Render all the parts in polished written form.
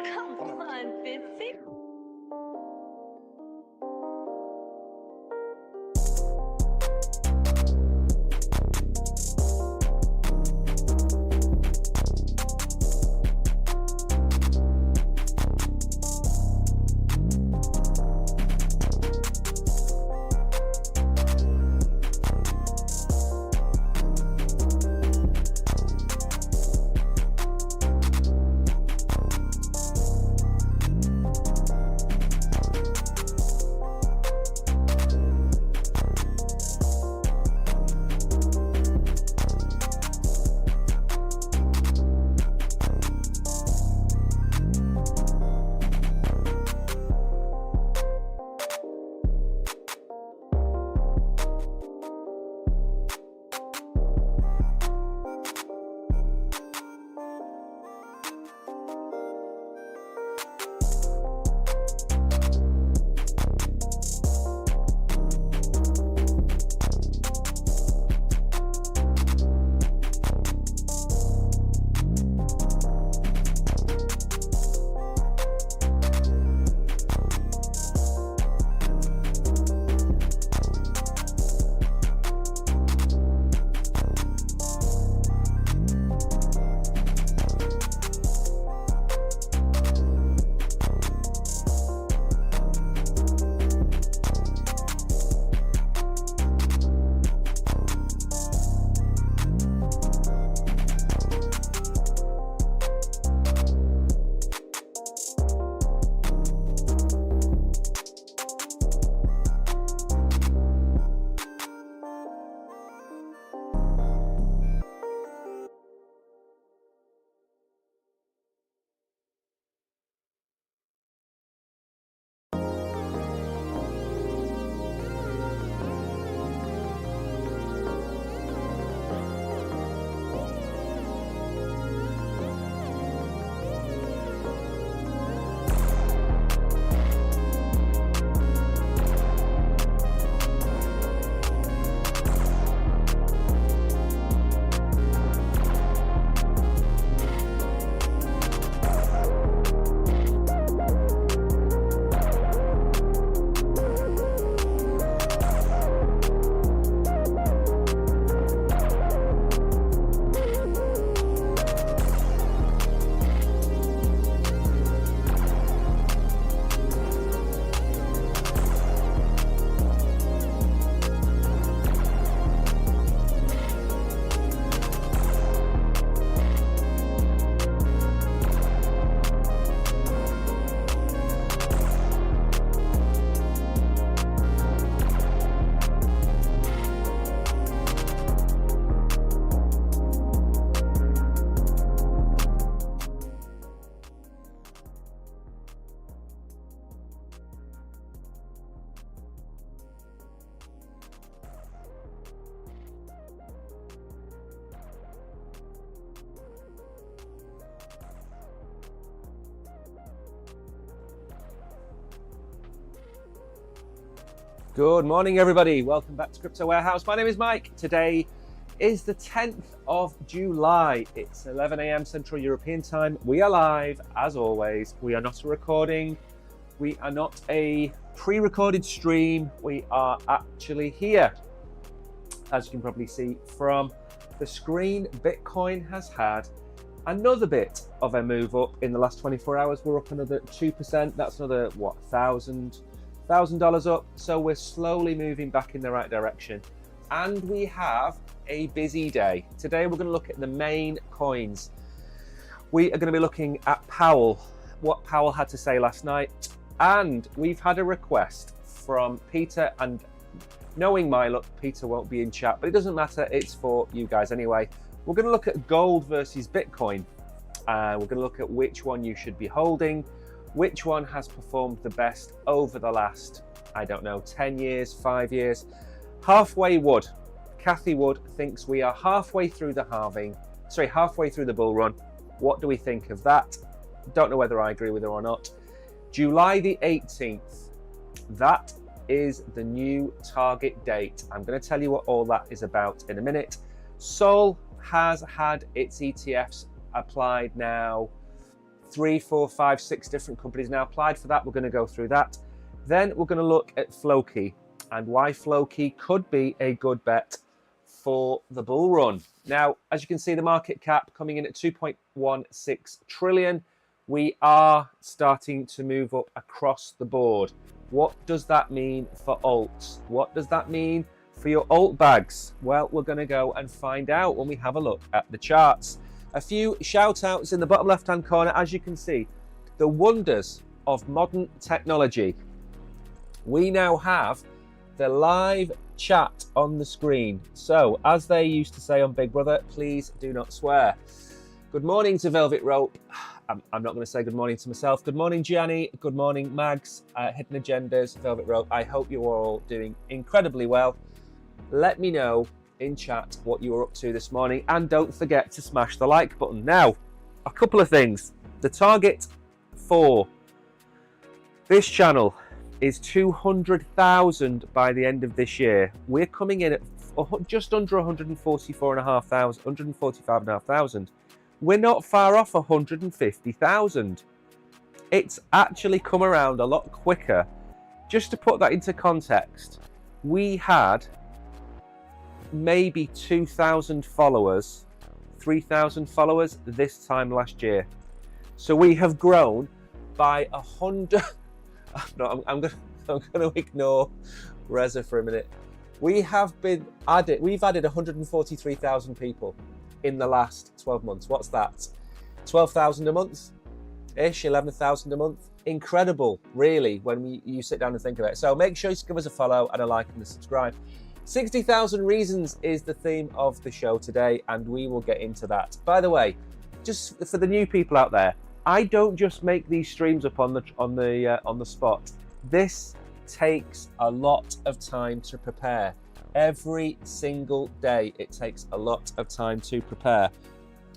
Come on, BTC. Good morning, everybody. Welcome back to Crypto Warehouse. My name is Mike. Today is the 10th of July. It's 11 a.m. Central European time. We are live, as always. We are not a recording. We are not a pre-recorded stream. We are actually here. As you can probably see from the screen, Bitcoin has had another bit of a move up in the last 24 hours. We're up another 2%. That's another, what, $1,000 up. So we're slowly moving back in the right direction. And we have a busy day. Today we're going to look at the main coins. We are going to be looking at Powell, what Powell had to say last night. And we've had a request from Peter, and knowing my luck, Peter won't be in chat, but it doesn't matter. It's for you guys anyway. We're going to look at gold versus Bitcoin. We're going to look at which one you should be holding, which one has performed the best over the last, I don't know, 10 years, 5 years. Halfway Wood, Kathy Wood thinks we are halfway through the halfway through the bull run. What do we think of that? Don't know whether I agree with her or not. July the 18th, that is the new target date. I'm going to tell you what all that is about in a minute. Sol has had its ETFs applied now 3, 4, 5, 6 different companies now applied for that. We're going to go through that. Then we're going to look at Floki and why Floki could be a good bet for the bull run. Now, as you can see, the market cap coming in at 2.16 trillion. We are starting to move up across the board. What does that mean for alts? What does that mean for your alt bags? Well, we're going to go and find out when we have a look at the charts. A few shout outs in the bottom left hand corner. As you can see, the wonders of modern technology. We now have the live chat on the screen. So, as they used to say on Big Brother, please do not swear. Good morning to Velvet Rope. I'm not going to say good morning to myself. Good morning, Gianni. Good morning, Mags, Hidden Agendas, Velvet Rope. I hope you're all doing incredibly well. Let me know in chat what you were up to this morning. And don't forget to smash the like button. Now, a couple of things. The target for this channel is 200,000 by the end of this year. We're coming in at just under 145,500. We're not far off 150,000. It's actually come around a lot quicker. Just to put that into context, we had maybe 2,000 followers, 3,000 followers this time last year. So we have grown by 100. No, I'm going to ignore Reza for a minute. We've added 143,000 people in the last 12 months. What's that? 12,000 a month ish, 11,000 a month. Incredible, really, when you sit down and think of it. So make sure you give us a follow and a like and a subscribe. 60,000 reasons is the theme of the show today, and we will get into that. By the way, just for the new people out there, I don't just make these streams up on the spot. This takes a lot of time to prepare. Every single day, it takes a lot of time to prepare.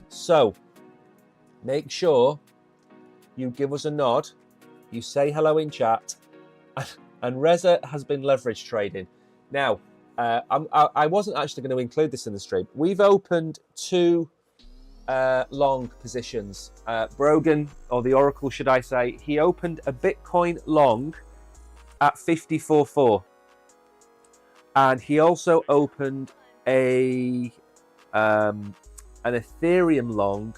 So make sure you give us a nod, you say hello in chat, and Reza has been leverage trading. Now, I wasn't actually going to include this in the stream. We've opened 2 long positions. Brogan, or the Oracle, should I say, he opened a Bitcoin long at 54.4. And he also opened an Ethereum long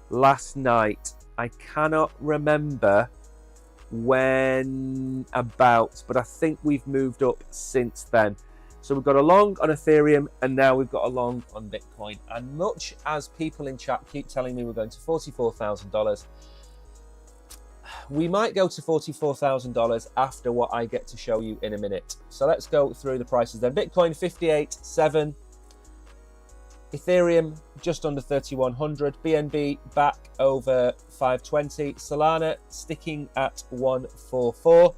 last night. I cannot remember when about, but I think we've moved up since then. So we've got a long on Ethereum, and now we've got a long on Bitcoin. And much as people in chat keep telling me we're going to $44,000, we might go to $44,000 after what I get to show you in a minute. So let's go through the prices then. Bitcoin 58.7, Ethereum just under 3,100, BNB back over 520, Solana sticking at 144.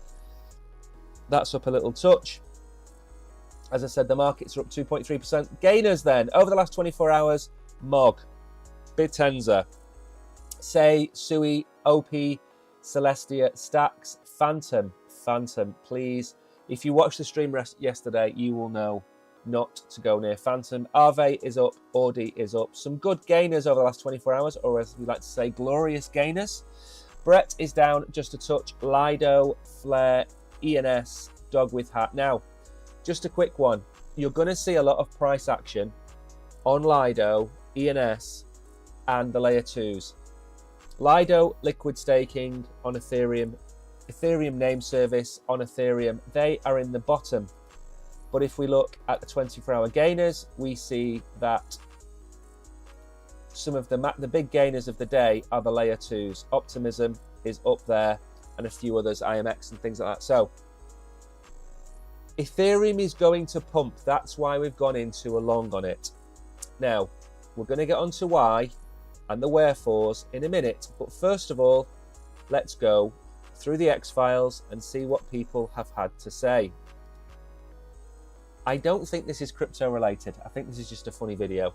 That's up a little touch. As I said, the markets are up 2.3%. Gainers then, over the last 24 hours, MOG, Bitenza, Say, Sui, OP, Celestia, Stacks, Phantom, please. If you watched the stream yesterday, you will know not to go near Phantom. Aave is up, Audi is up. Some good gainers over the last 24 hours, or as we like to say, glorious gainers. Brett is down just a touch. Lido, Flare, ENS, Dog with Hat. Now, just a quick one. You're going to see a lot of price action on Lido, ENS, and the layer 2s. Lido, liquid staking on Ethereum, Ethereum name service on Ethereum, they are in the bottom. But if we look at the 24-hour gainers, we see that some of the big gainers of the day are the layer 2s. Optimism is up there, and a few others, IMX and things like that. So Ethereum is going to pump. That's why we've gone into a long on it. Now, we're going to get onto why and the wherefores in a minute. But first of all, let's go through the X-Files and see what people have had to say. I don't think this is crypto related. I think this is just a funny video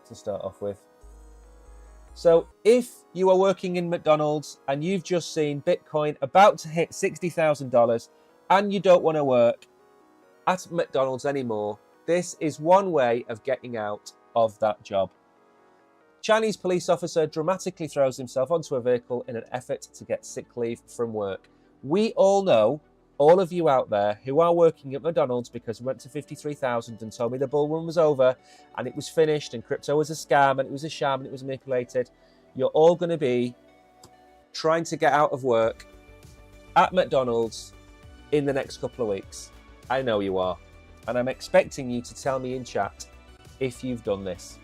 to start off with. So if you are working in McDonald's and you've just seen Bitcoin about to hit $60,000 and you don't want to work at McDonald's anymore, this is one way of getting out of that job. Chinese police officer dramatically throws himself onto a vehicle in an effort to get sick leave from work. We all know, all of you out there who are working at McDonald's because we went to 53,000 and told me the bull run was over and it was finished and crypto was a scam and it was a sham and it was manipulated, you're all going to be trying to get out of work at McDonald's in the next couple of weeks. I know you are. And I'm expecting you to tell me in chat if you've done this.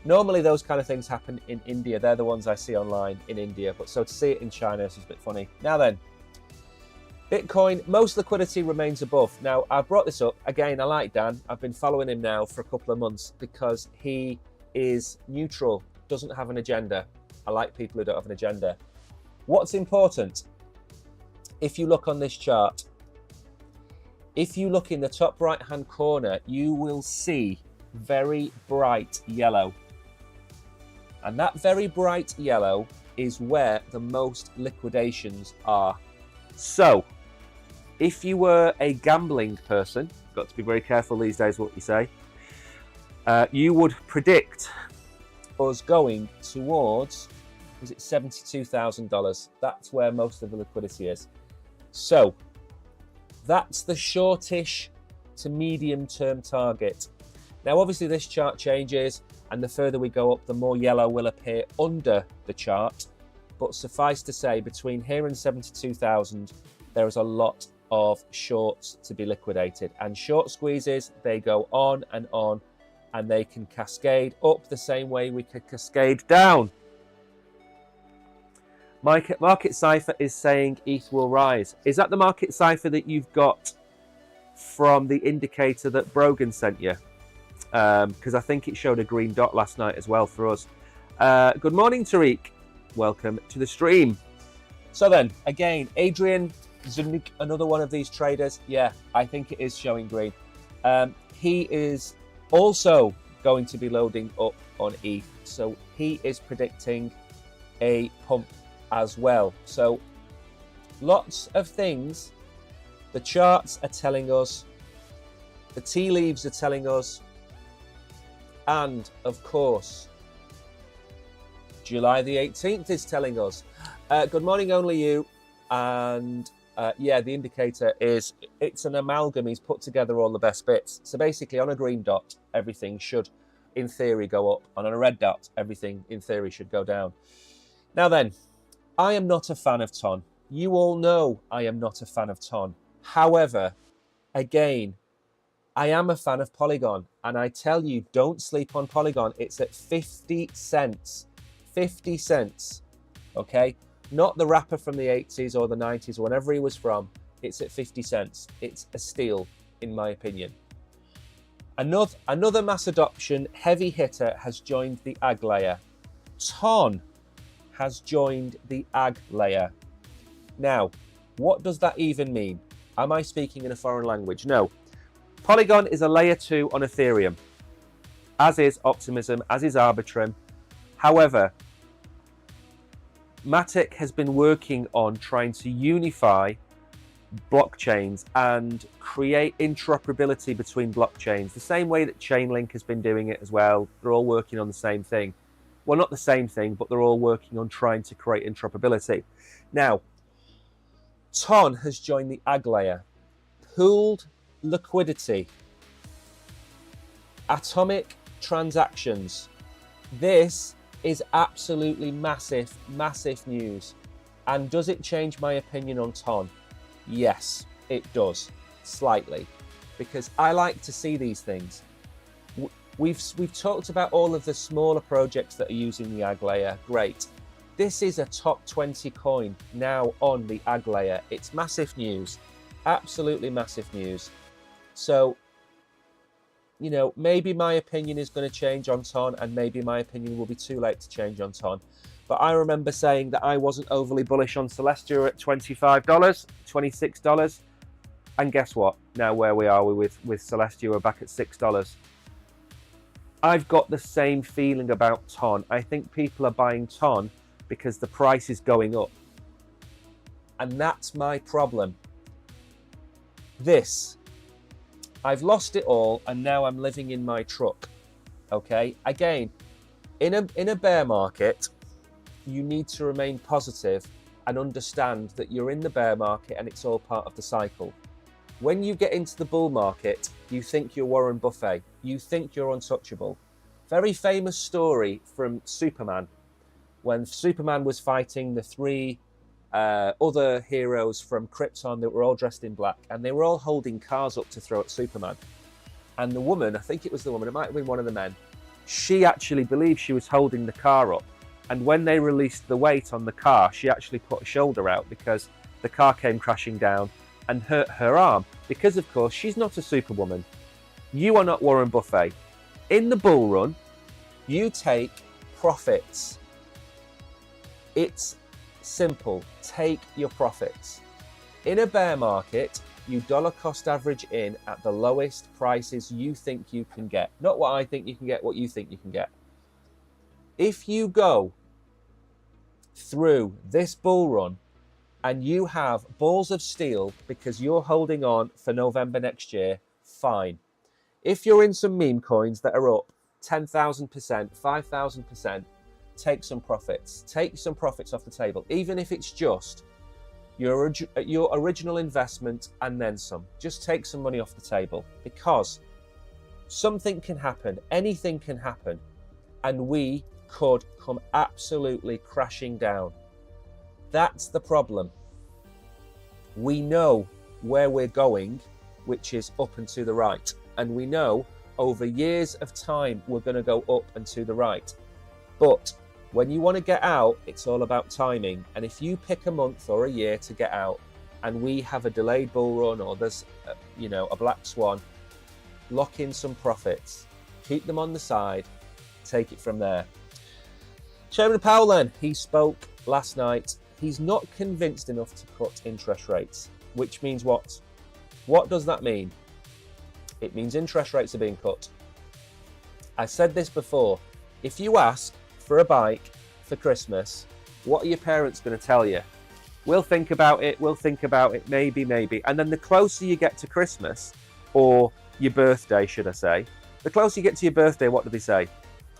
Normally those kind of things happen in India. They're the ones I see online in India. But so to see it in China is a bit funny. Now then, Bitcoin, most liquidity remains above. Now, I've brought this up. Again, I like Dan. I've been following him now for a couple of months because he is neutral, doesn't have an agenda. I like people who don't have an agenda. What's important? If you look on this chart, if you look in the top right-hand corner, you will see very bright yellow. And that very bright yellow is where the most liquidations are. So, if you were a gambling person, got to be very careful these days what you say, you would predict us going towards, was it $72,000? That's where most of the liquidity is. So, that's the shortish to medium term target. Now, obviously this chart changes, and the further we go up, the more yellow will appear under the chart. But suffice to say, between here and 72,000, there is a lot of shorts to be liquidated. And short squeezes, they go on, and they can cascade up the same way we could cascade down. Market Cipher is saying ETH will rise. Is that the market cipher that you've got from the indicator that Brogan sent you? Because I think it showed a green dot last night as well for us. Good morning, Tariq. Welcome to the stream. So then, again, Adrian Zunik, another one of these traders. Yeah, I think it is showing green. He is also going to be loading up on ETH. So he is predicting a pump as well. So lots of things. The charts are telling us, the tea leaves are telling us, and of course, July the 18th is telling us. Good morning, only you. And yeah, the indicator is, it's an amalgam. He's put together all the best bits. So basically on a green dot, everything should, in theory, go up. And on a red dot, everything, in theory, should go down. Now then, I am not a fan of TON. You all know I am not a fan of TON. However, again, I am a fan of Polygon. And I tell you, don't sleep on Polygon. It's at 50 cents. 50 cents. Okay? Not the rapper from the 80s or the 90s or whenever he was from. It's at 50 cents. It's a steal, in my opinion. Another mass adoption heavy hitter has joined the ag layer. TON has joined the ag layer. Now, what does that even mean? Am I speaking in a foreign language? No. Polygon is a layer 2 on Ethereum, as is Optimism, as is Arbitrum. However, Matic has been working on trying to unify blockchains and create interoperability between blockchains, the same way that Chainlink has been doing it as well. They're all working on the same thing. Well, not the same thing, but they're all working on trying to create interoperability. Now, TON has joined the ag layer. Pooled liquidity. Atomic transactions. This is absolutely massive, massive news. And does it change my opinion on TON? Yes, it does, slightly, because I like to see these things. We've talked about all of the smaller projects that are using the ag layer. Great. This is a top 20 coin now on the ag layer. It's massive news, absolutely massive news. So, you know, maybe my opinion is going to change on TON, and maybe my opinion will be too late to change on TON. But I remember saying that I wasn't overly bullish on Celestia at $25, $26. And guess what? Now where we are with Celestia, we're back at $6. I've got the same feeling about TON. I think people are buying TON because the price is going up. And that's my problem. I've lost it all, and now I'm living in my truck. Okay? Again, In a bear market, you need to remain positive and understand that you're in the bear market and it's all part of the cycle. When you get into the bull market, you think you're Warren Buffett. You think you're untouchable. Very famous story from Superman, when Superman was fighting the three other heroes from Krypton that were all dressed in black, and they were all holding cars up to throw at Superman. And the woman, I think it was the woman, it might have been one of the men, she actually believed she was holding the car up. And when they released the weight on the car, she actually put a shoulder out because the car came crashing down and hurt her arm. Because, of course, she's not a superwoman. You are not Warren Buffett. In the bull run, you take profits. It's simple. Take your profits. In a bear market, you dollar cost average in at the lowest prices you think you can get. Not what I think you can get, what you think you can get. If you go through this bull run and you have balls of steel because you're holding on for November next year, fine. If you're in some meme coins that are up 10,000%, 5,000%, take some profits. Take some profits off the table, even if it's just your original investment and then some. Just take some money off the table, because something can happen, anything can happen, and we could come absolutely crashing down. That's the problem. We know where we're going, which is up and to the right, and we know over years of time we're going to go up and to the right. But when you want to get out, it's all about timing. And if you pick a month or a year to get out, and we have a delayed bull run, or there's a black swan, lock in some profits, keep them on the side, take it from there. Chairman Powell then, he spoke last night. He's not convinced enough to cut interest rates, which means what? What does that mean? It means interest rates are being cut. I said this before. If you ask for a bike for Christmas, what are your parents going to tell you? We'll think about it, maybe. And then the closer you get to Christmas, or your birthday, should I say, the closer you get to your birthday, what do they say?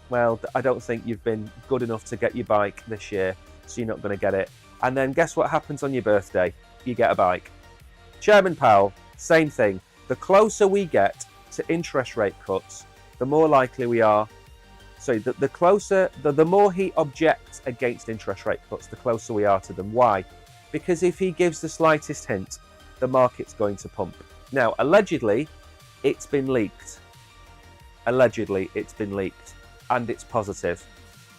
Well, I don't think you've been good enough to get your bike this year, so you're not going to get it. And then guess what happens on your birthday? You get a bike. Chairman Powell, same thing. The closer we get to interest rate cuts, the more likely we are. So the more he objects against interest rate cuts, the closer we are to them. Why? Because if he gives the slightest hint, the market's going to pump. Now, allegedly, it's been leaked. Allegedly, it's been leaked, and it's positive.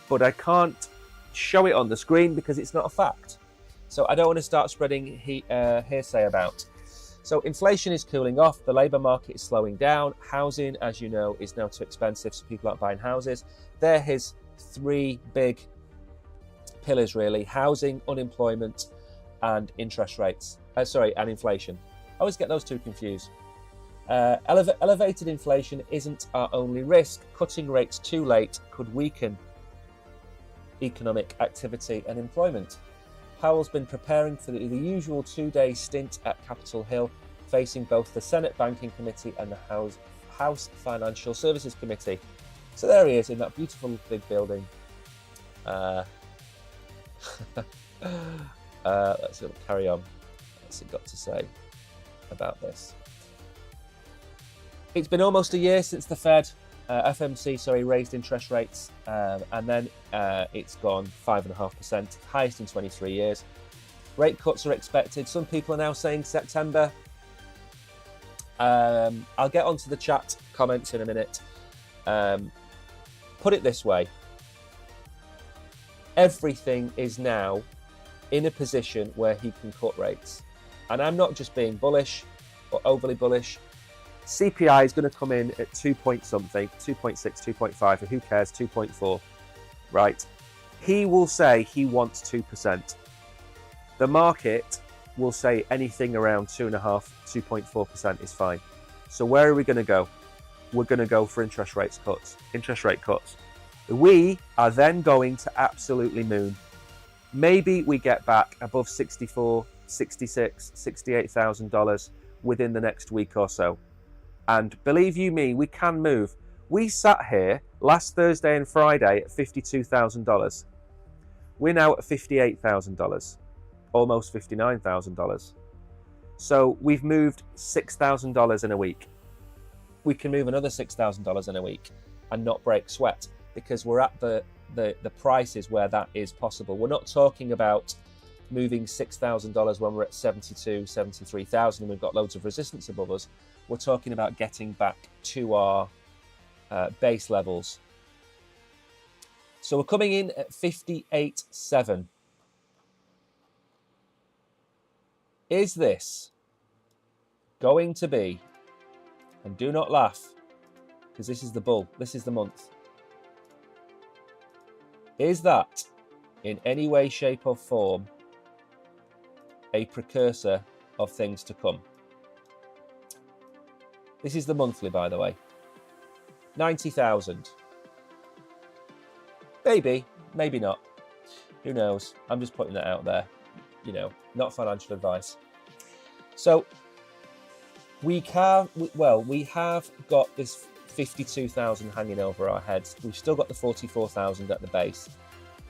But I can't show it on the screen because it's not a fact. So I don't want to start spreading hearsay about. So inflation is cooling off, the labour market is slowing down, housing, as you know, is now too expensive, so people aren't buying houses. They're his three big pillars, really: housing, unemployment, and interest rates. And inflation. I always get those two confused. Elevated inflation isn't our only risk. Cutting rates too late could weaken economic activity and employment. Powell's been preparing for the usual two-day stint at Capitol Hill, facing both the Senate Banking Committee and the House Financial Services Committee. So there he is in that beautiful big building. Let's carry on. What's it got to say about this? It's been almost a year since the FMC raised interest rates, and then it's gone 5.5%, highest in 23 years. Rate cuts are expected. Some people are now saying September. I'll get onto the chat comments in a minute. Put it this way. Everything is now in a position where he can cut rates. And I'm not just being bullish or overly bullish. CPI is going to come in at 2 point something, 2.6, 2.5, or who cares, 2.4, right? He will say he wants 2%. The market will say anything around 2.5, 2.4% is fine. So where are we going to go? We're going to go for interest rate cuts. We are then going to absolutely moon. Maybe we get back above $64, $66, $68,000 within the next week or so. And believe you me, we can move. We sat here last Thursday and Friday at $52,000. We're now at $58,000, almost $59,000. So we've moved $6,000 in a week. We can move another $6,000 in a week and not break sweat, because we're at the prices where that is possible. We're not talking about moving $6,000 when we're at 72, 73,000 and we've got loads of resistance above us. We're talking about getting back to our base levels. So we're coming in at 58.7. Is this going to be, and do not laugh, because this is the bull, this is the month, is that in any way, shape or form a precursor of things to come? This is the monthly, by the way. 90,000. Maybe, maybe not. Who knows? I'm just putting that out there. You know, not financial advice. So we have got this 52,000 hanging over our heads. We've still got the 44,000 at the base.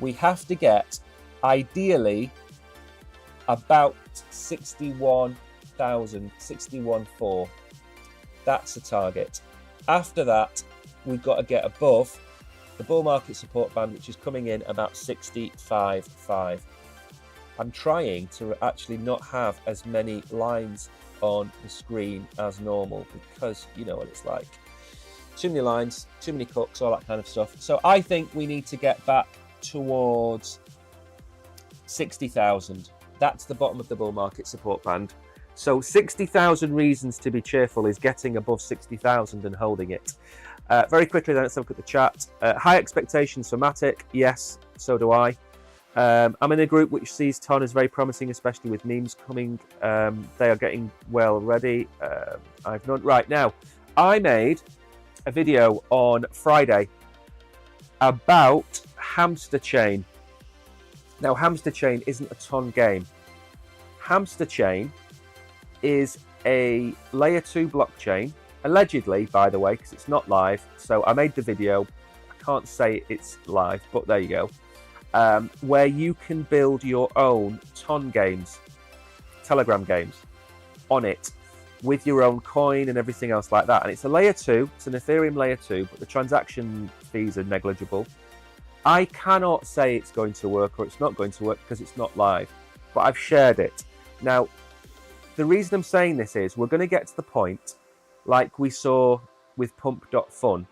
We have to get, ideally, about 61,000, 61.4. That's the target. After that, we've got to get above the bull market support band, which is coming in about 65.5. I'm trying to actually not have as many lines on the screen as normal, because you know what it's like. Too many lines, too many cooks, all that kind of stuff. So I think we need to get back towards 60,000. That's the bottom of the bull market support band. So 60,000 reasons to be cheerful is getting above 60,000 and holding it. Very quickly then, let's have a look at the chat. High expectations for Matic. Yes, so do I. I'm in a group which sees TON as very promising, especially with memes coming. They are getting well ready. I've not. Right now, I made a video on Friday about Hamster Chain. Now, Hamster Chain isn't a TON game. Hamster Chain is a layer 2 blockchain, allegedly, by the way, because it's not live. So I made the video. I can't say it's live, but there you go. Where you can build your own TON games, Telegram games, on it with your own coin and everything else like that. And it's a layer 2, it's an Ethereum layer 2, but the transaction fees are negligible. I cannot say it's going to work or it's not going to work because it's not live, but I've shared it. Now, the reason I'm saying this is we're going to get to the point like we saw with pump.fun,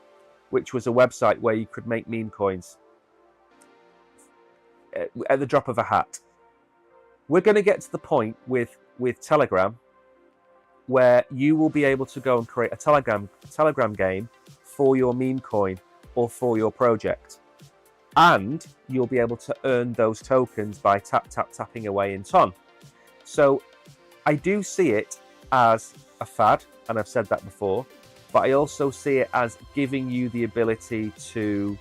which was a website where you could make meme coins at the drop of a hat. We're going to get to the point with Telegram where you will be able to go and create a Telegram game for your meme coin or for your project. And you'll be able to earn those tokens by tapping away in TON. So I do see it as a fad, and I've said that before, but I also see it as giving you the ability to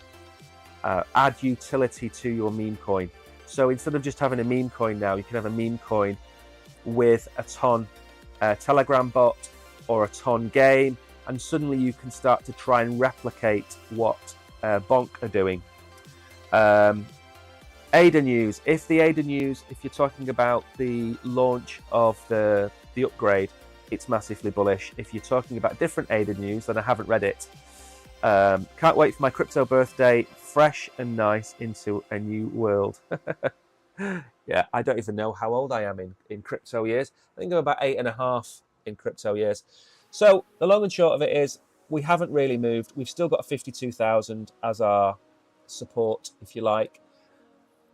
add utility to your meme coin. So instead of just having a meme coin now, you can have a meme coin with a TON Telegram bot or a TON game, and suddenly you can start to try and replicate what Bonk are doing. ADA news. If you're talking about the launch of the upgrade, it's massively bullish. If you're talking about different ADA news, then I haven't read it. Can't wait for my crypto birthday, fresh and nice into a new world. Yeah, I don't even know how old I am in crypto years. I think I'm about 8.5 in crypto years. So the long and short of it is we haven't really moved. We've still got 52,000 as our support, if you like.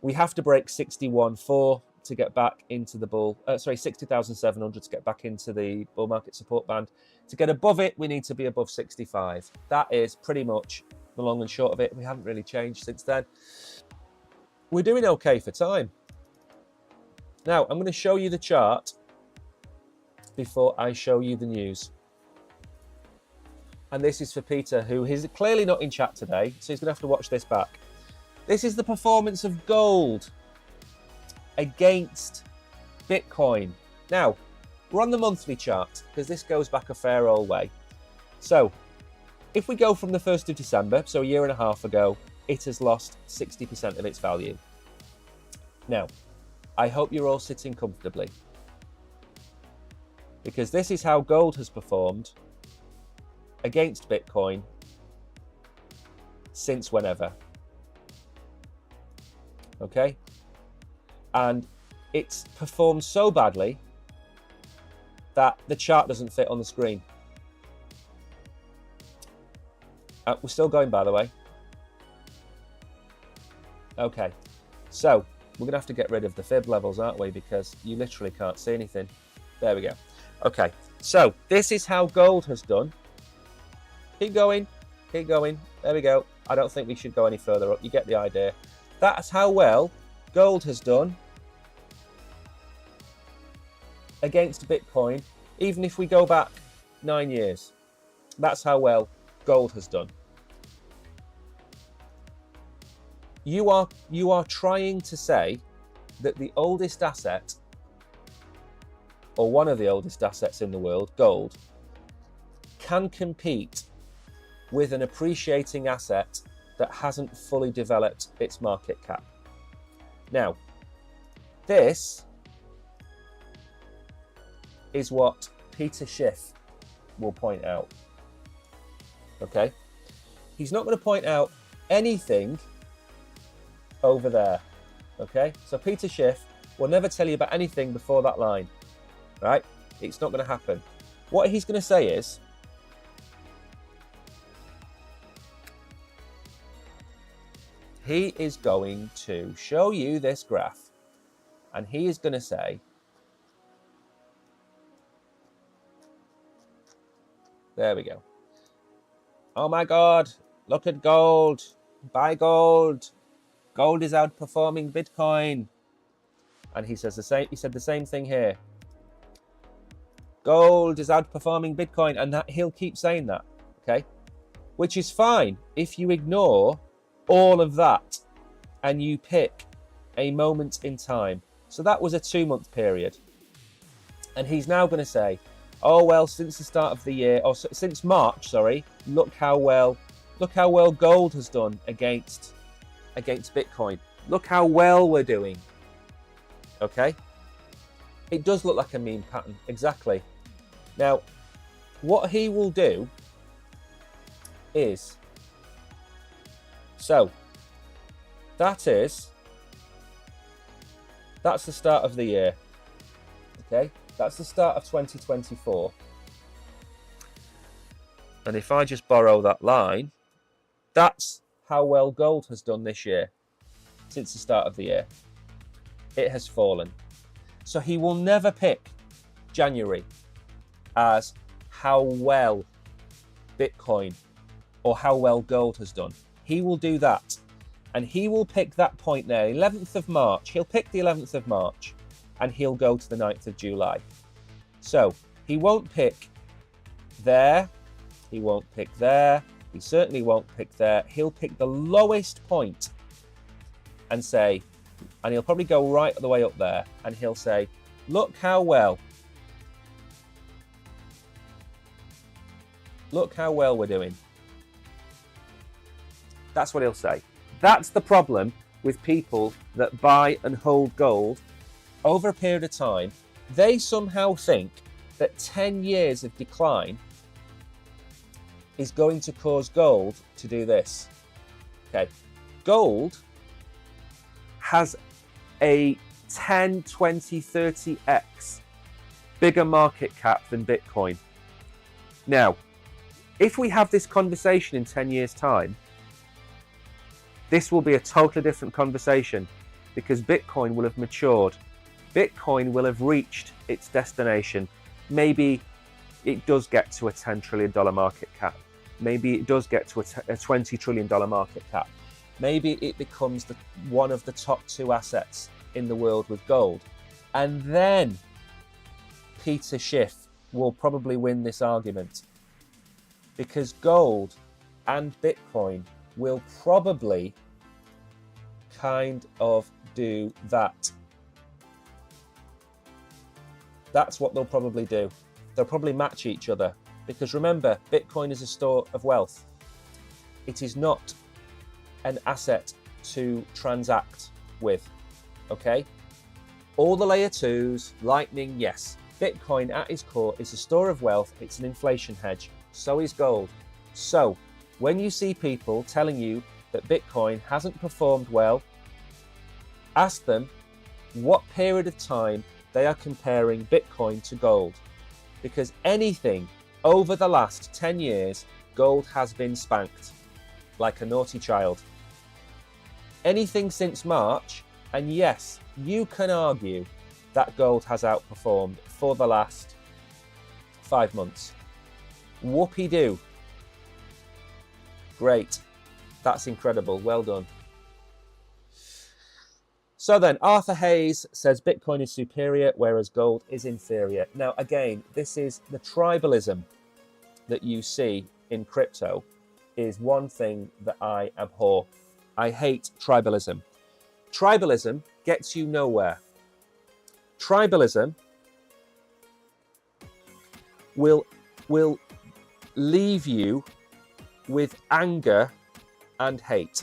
We have to break 61.4 to get back into the 60,700 to get back into the bull market support band. To get above it, we need to be above 65. That is pretty much the long and short of it. We haven't really changed since then. We're doing okay for time. Now, I'm going to show you the chart before I show you the news. And this is for Peter, who is clearly not in chat today, so he's going to have to watch this back. This is the performance of gold against Bitcoin. Now, we're on the monthly chart because this goes back a fair old way. So, If we go from the 1st of December, so a year and a half ago, it has lost 60% of its value. Now, I hope you're all sitting comfortably, because this is how gold has performed against Bitcoin since whenever. Okay? And it's performed so badly that the chart doesn't fit on the screen. We're still going, by the way. Okay, so we're going to have to get rid of the fib levels, aren't we? Because you literally can't see anything. There we go. Okay, so this is how gold has done. Keep going, keep going. There we go. I don't think we should go any further up. You get the idea. That's how well gold has done against Bitcoin, even if we go back 9 years. That's how well gold has done. You are trying to say that the oldest asset, or one of the oldest assets in the world, gold, can compete with an appreciating asset that hasn't fully developed its market cap. Now, this is what Peter Schiff will point out. Okay? He's not going to point out anything over there. Okay? So Peter Schiff will never tell you about anything before that line. Right? It's not going to happen. What he's going to say is, he is going to show you this graph, and he is going to say, there we go. Oh my God, look at gold. Buy gold. Gold is outperforming Bitcoin. And he says the same. He said the same thing here. Gold is outperforming Bitcoin, and that he'll keep saying that. Okay, which is fine if you ignore all of that and you pick a moment in time. So that was a 2-month period, and he's now going to say, oh well, since the start of the year, or since March, sorry, look how well gold has done against Bitcoin. Look how well we're doing. Okay, it does look like a meme pattern, exactly. Now, what he will do is, so that's the start of the year. Okay, that's the start of 2024. And if I just borrow that line, that's how well gold has done this year. Since the start of the year, it has fallen. So he will never pick January as how well Bitcoin or how well gold has done. He will do that, and he will pick that point there, 11th of March. He'll pick the 11th of March, and he'll go to the 9th of July. So he won't pick there, he won't pick there, he certainly won't pick there. He'll pick the lowest point and say, and he'll probably go right the way up there, and he'll say, look how well we're doing. That's what he'll say. That's the problem with people that buy and hold gold over a period of time. They somehow think that 10 years of decline is going to cause gold to do this. Okay, gold has a 10, 20, 30x bigger market cap than Bitcoin. Now, if we have this conversation in 10 years' time, this will be a totally different conversation, because Bitcoin will have matured. Bitcoin will have reached its destination. Maybe it does get to a $10 trillion market cap. Maybe it does get to a $20 trillion market cap. Maybe it becomes one of the top 2 assets in the world with gold. And then Peter Schiff will probably win this argument, because gold and Bitcoin will probably kind of do that. That's what they'll probably do. They'll probably match each other. Because remember, Bitcoin is a store of wealth. It is not an asset to transact with, okay? All the layer 2s, Lightning, yes. Bitcoin at its core is a store of wealth. It's an inflation hedge. So is gold. So when you see people telling you that Bitcoin hasn't performed well, ask them what period of time they are comparing Bitcoin to gold. Because anything over the last 10 years, gold has been spanked like a naughty child. Anything since March, and yes, you can argue that gold has outperformed for the last 5 months. Whoopee-doo. Great. That's incredible. Well done. So then, Arthur Hayes says Bitcoin is superior, whereas gold is inferior. Now, again, this is the tribalism that you see in crypto is one thing that I abhor. I hate tribalism. Tribalism gets you nowhere. Tribalism will leave you with anger and hate.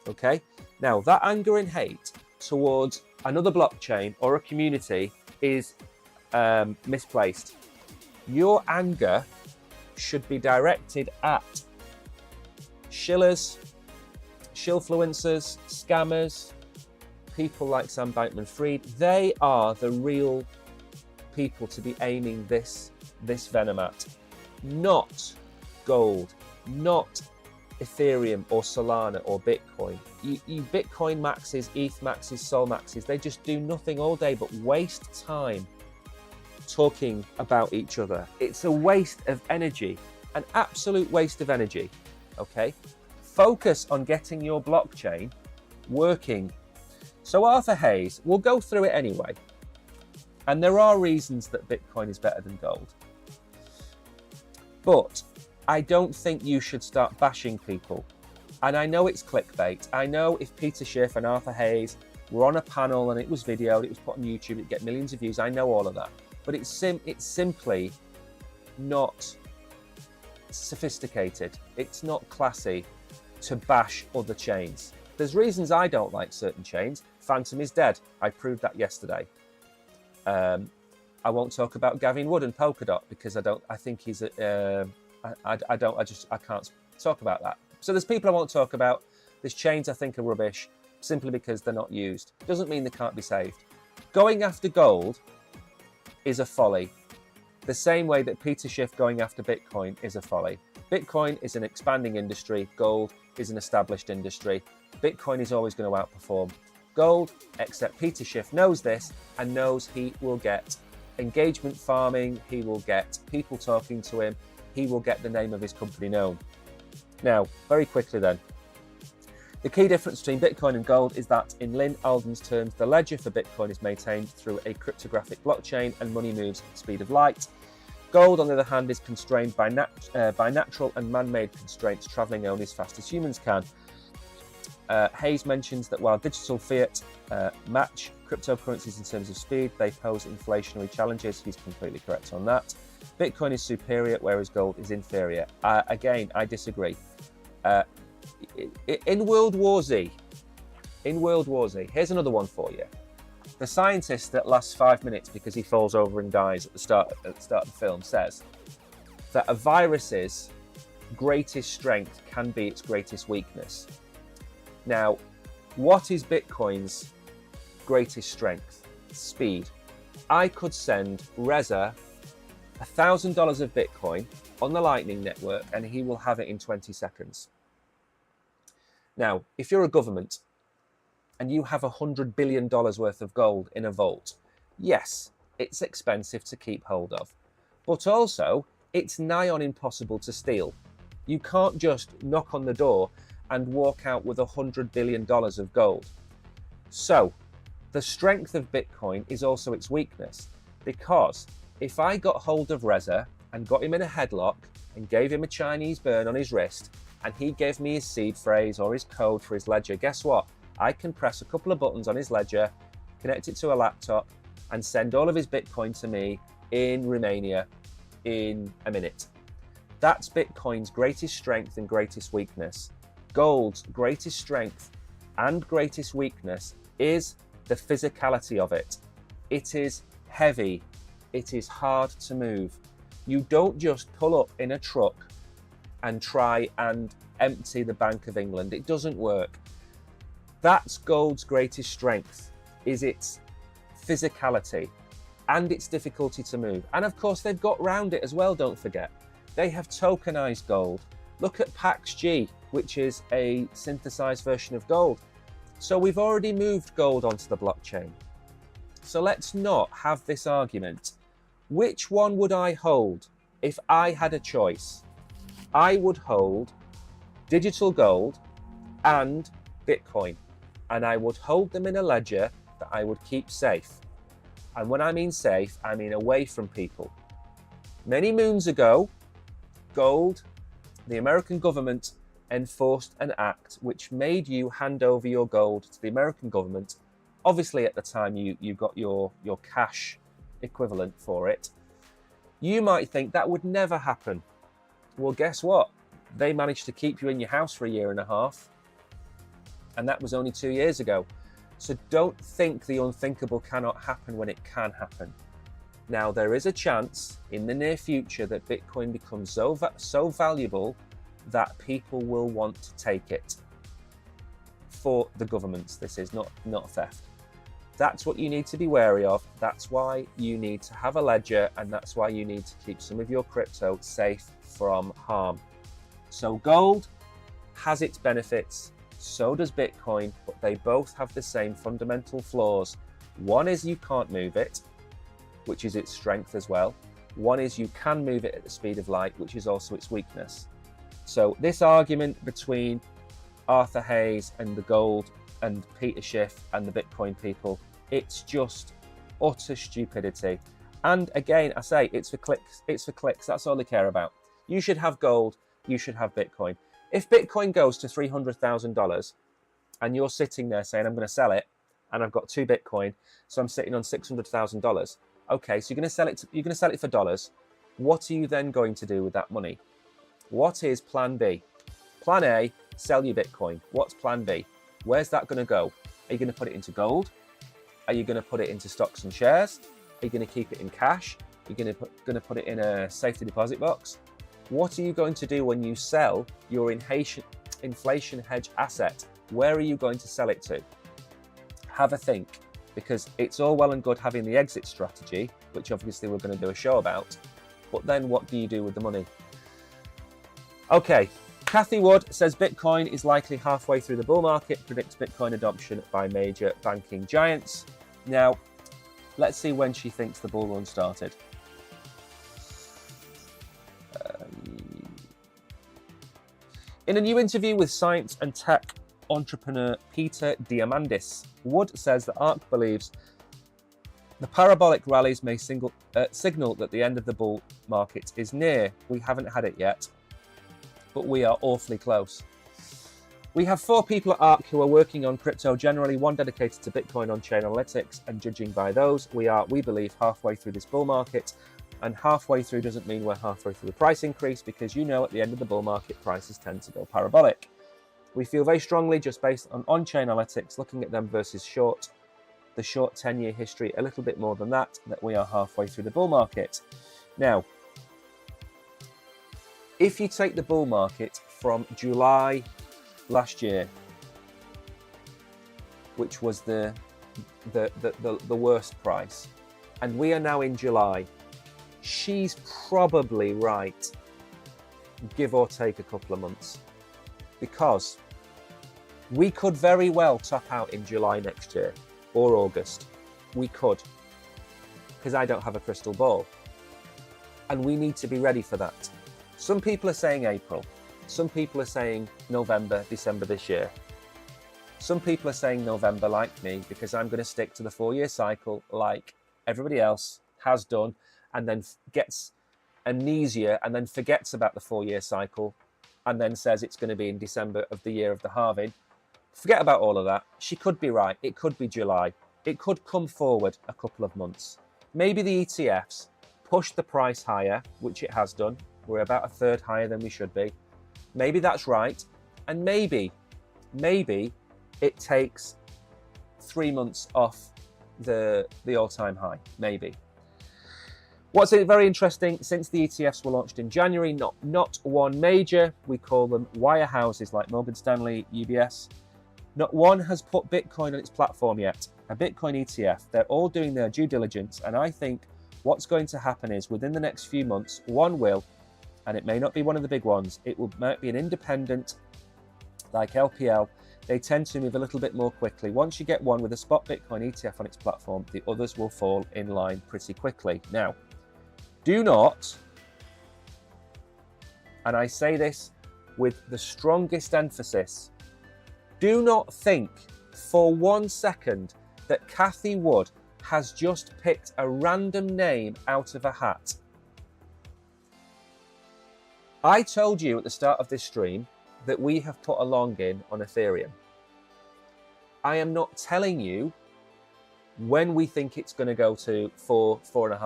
Okay? Now, that anger and hate towards another blockchain or a community is misplaced. Your anger should be directed at shillers, shillfluencers, scammers, people like Sam Bankman-Fried. They are the real people to be aiming this venom at. Not gold, not Ethereum or Solana or Bitcoin. You Bitcoin maxes, ETH maxes, Sol maxes, they just do nothing all day but waste time talking about each other. It's a waste of energy, an absolute waste of energy, okay? Focus on getting your blockchain working. So Arthur Hayes, we'll go through it anyway. And there are reasons that Bitcoin is better than gold. But I don't think you should start bashing people. And I know it's clickbait. I know if Peter Schiff and Arthur Hayes were on a panel and it was videoed, it was put on YouTube, it'd get millions of views. I know all of that. But it's simply not sophisticated. It's not classy to bash other chains. There's reasons I don't like certain chains. Phantom is dead. I proved that yesterday. I won't talk about Gavin Wood and Polkadot because I think he's I can't talk about that. So there's people I won't talk about. There's chains I think are rubbish simply because they're not used. Doesn't mean they can't be saved. Going after gold is a folly. The same way that Peter Schiff going after Bitcoin is a folly. Bitcoin is an expanding industry. Gold is an established industry. Bitcoin is always going to outperform gold, except Peter Schiff knows this and knows he will get engagement farming, he will get people talking to him, he will get the name of his company known. Now, very quickly then, the key difference between Bitcoin and gold is that in Lynn Alden's terms, the ledger for Bitcoin is maintained through a cryptographic blockchain and money moves at the speed of light. Gold, on the other hand, is constrained by natural and man-made constraints, travelling only as fast as humans can. Hayes mentions that while digital fiat match cryptocurrencies in terms of speed, they pose inflationary challenges. He's completely correct on that. Bitcoin is superior, whereas gold is inferior. Again, I disagree. In World War Z, here's another one for you. The scientist that lasts 5 minutes because he falls over and dies at the start of the film says that a virus's greatest strength can be its greatest weakness. Now, what is Bitcoin's greatest strength? Speed. I could send Reza $1,000 of Bitcoin on the Lightning Network and he will have it in 20 seconds. Now, if you're a government and you have $100 billion worth of gold in a vault, yes, it's expensive to keep hold of, but also it's nigh on impossible to steal. You can't just knock on the door and walk out with $100 billion of gold. So the strength of Bitcoin is also its weakness, because if I got hold of Reza and got him in a headlock and gave him a Chinese burn on his wrist and he gave me his seed phrase or his code for his ledger, guess what? I can press a couple of buttons on his ledger, connect it to a laptop and send all of his Bitcoin to me in Romania in a minute. That's Bitcoin's greatest strength and greatest weakness. Gold's greatest strength and greatest weakness is the physicality of it. It is heavy. It is hard to move. You don't just pull up in a truck and try and empty the Bank of England. It doesn't work. That's gold's greatest strength, is its physicality and its difficulty to move. And of course, they've got round it as well, don't forget. They have tokenized gold. Look at PAX-G, which is a synthesized version of gold. So we've already moved gold onto the blockchain. So let's not have this argument. Which one would I hold if I had a choice? I would hold digital gold and Bitcoin, and I would hold them in a ledger that I would keep safe. And when I mean safe, I mean away from people. Many moons ago, the American government enforced an act which made you hand over your gold to the American government. Obviously, at the time, you got your cash equivalent for it. You might think that would never happen. Well, guess what? They managed to keep you in your house for 1.5 years, and that was only 2 years ago. So don't think the unthinkable cannot happen when it can happen. Now, there is a chance in the near future that Bitcoin becomes so valuable that people will want to take it. For the governments, this is not theft. That's what you need to be wary of. That's why you need to have a ledger, and that's why you need to keep some of your crypto safe from harm. So gold has its benefits, so does Bitcoin, but they both have the same fundamental flaws. One is you can't move it, which is its strength as well. One is you can move it at the speed of light, which is also its weakness. So this argument between Arthur Hayes and the gold and Peter Schiff and the Bitcoin people, it's just utter stupidity. And again, I say it's for clicks. That's all they care about. You should have gold. You should have Bitcoin. If Bitcoin goes to $300,000 and you're sitting there saying, I'm going to sell it, and I've got 2 Bitcoin, so I'm sitting on $600,000. Okay, so you're going to sell it for dollars. What are you then going to do with that money? What is plan B? Plan A, sell your Bitcoin. What's plan B? Where's that going to go? Are you going to put it into gold? Are you going to put it into stocks and shares? Are you going to keep it in cash? Are you going to put it in a safety deposit box? What are you going to do when you sell your inflation hedge asset? Where are you going to sell it to? Have a think, because it's all well and good having the exit strategy, which obviously we're going to do a show about, but then what do you do with the money? Okay, Kathy Wood says Bitcoin is likely halfway through the bull market, predicts Bitcoin adoption by major banking giants. Now, let's see when she thinks the bull run started. In a new interview with science and tech entrepreneur Peter Diamandis, Wood says that ARK believes the parabolic rallies may signal that the end of the bull market is near. We haven't had it yet, but we are awfully close. We have 4 people at ARK who are working on crypto generally, 1 dedicated to Bitcoin on-chain analytics, and judging by those, we believe, halfway through this bull market. And halfway through doesn't mean we're halfway through the price increase, because at the end of the bull market, prices tend to go parabolic. We feel very strongly, just based on on-chain analytics, looking at them versus the short 10-year history, a little bit more than that we are halfway through the bull market. Now, if you take the bull market from July last year, which was the worst price, and we are now in July, she's probably right, give or take a couple of months, because we could very well top out in July next year or August. We could, because I don't have a crystal ball, and we need to be ready for that. Some people are saying April, some people are saying November, December this year. Some people are saying November like me, because I'm going to stick to the 4-year cycle like everybody else has done, and then gets amnesia and then forgets about the 4-year cycle and then says it's going to be in December of the year of the halving. Forget about all of that. She could be right. It could be July. It could come forward a couple of months. Maybe the ETFs, push the price higher, which it has done. We're about a third higher than we should be. Maybe that's right. And maybe it takes 3 months off the all-time high, maybe. What's very interesting, since the ETFs were launched in January, not one major, we call them wirehouses like Morgan Stanley, UBS, not one has put Bitcoin on its platform yet, a Bitcoin ETF. They're all doing their due diligence, and I think what's going to happen is within the next few months, one will, and it may not be one of the big ones, might be an independent like LPL. They tend to move a little bit more quickly. Once you get one with a spot Bitcoin ETF on its platform, the others will fall in line pretty quickly. Now, do not, and I say this with the strongest emphasis, do not think for 1 second that Cathie Wood has just picked a random name out of a hat. I told you at the start of this stream that we have put a long in on Ethereum. I am not telling you when we think it's going to go to $4,500,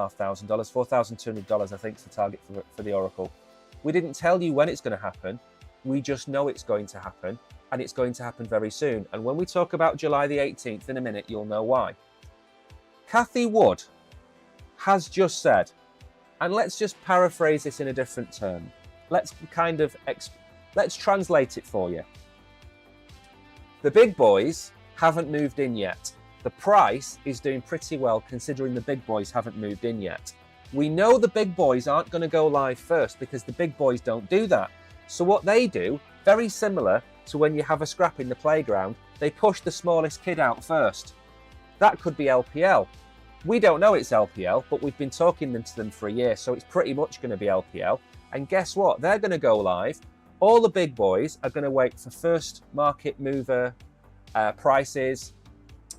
$4,200, I think is the target for the Oracle. We didn't tell you when it's going to happen. We just know it's going to happen, and it's going to happen very soon. And when we talk about July the 18th in a minute, you'll know why. Cathie Wood has just said, and let's just paraphrase this in a different term. Let's translate it for you. The big boys haven't moved in yet. The price is doing pretty well considering the big boys haven't moved in yet. We know the big boys aren't going to go live first because the big boys don't do that. So what they do, very similar to when you have a scrap in the playground, they push the smallest kid out first. That could be LPL. We don't know it's LPL, but we've been talking to them for a year, so it's pretty much going to be LPL. And guess what? They're going to go live. All the big boys are going to wait for first market mover prices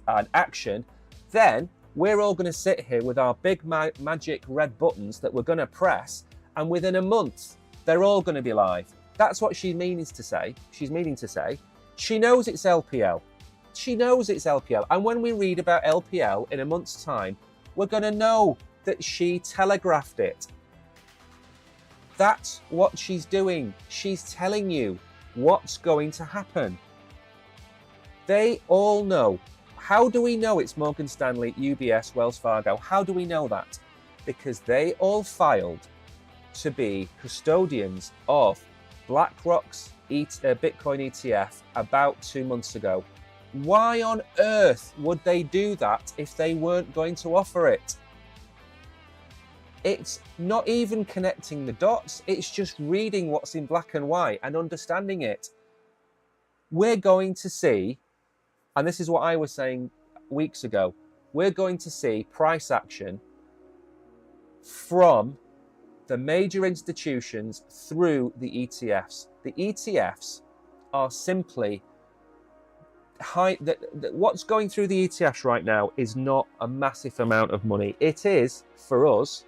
and action. Then we're all going to sit here with our big magic red buttons that we're going to press, and within a month they're all going to be live. That's what she's meaning to say. She knows it's LPL. She knows it's LPL. And when we read about LPL in a month's time, we're going to know that she telegraphed it. That's what she's doing. She's telling you what's going to happen. They all know. How do we know it's Morgan Stanley, UBS, Wells Fargo? How do we know that? Because they all filed to be custodians of BlackRock's Bitcoin ETF about 2 months ago. Why on earth would they do that if they weren't going to offer it? It's not even connecting the dots. It's just reading what's in black and white and understanding it. We're going to see, and this is what I was saying weeks ago, we're going to see price action from the major institutions through the ETFs. The ETFs are simply what's going through the ETFs right now is not a massive amount of money. It is for us,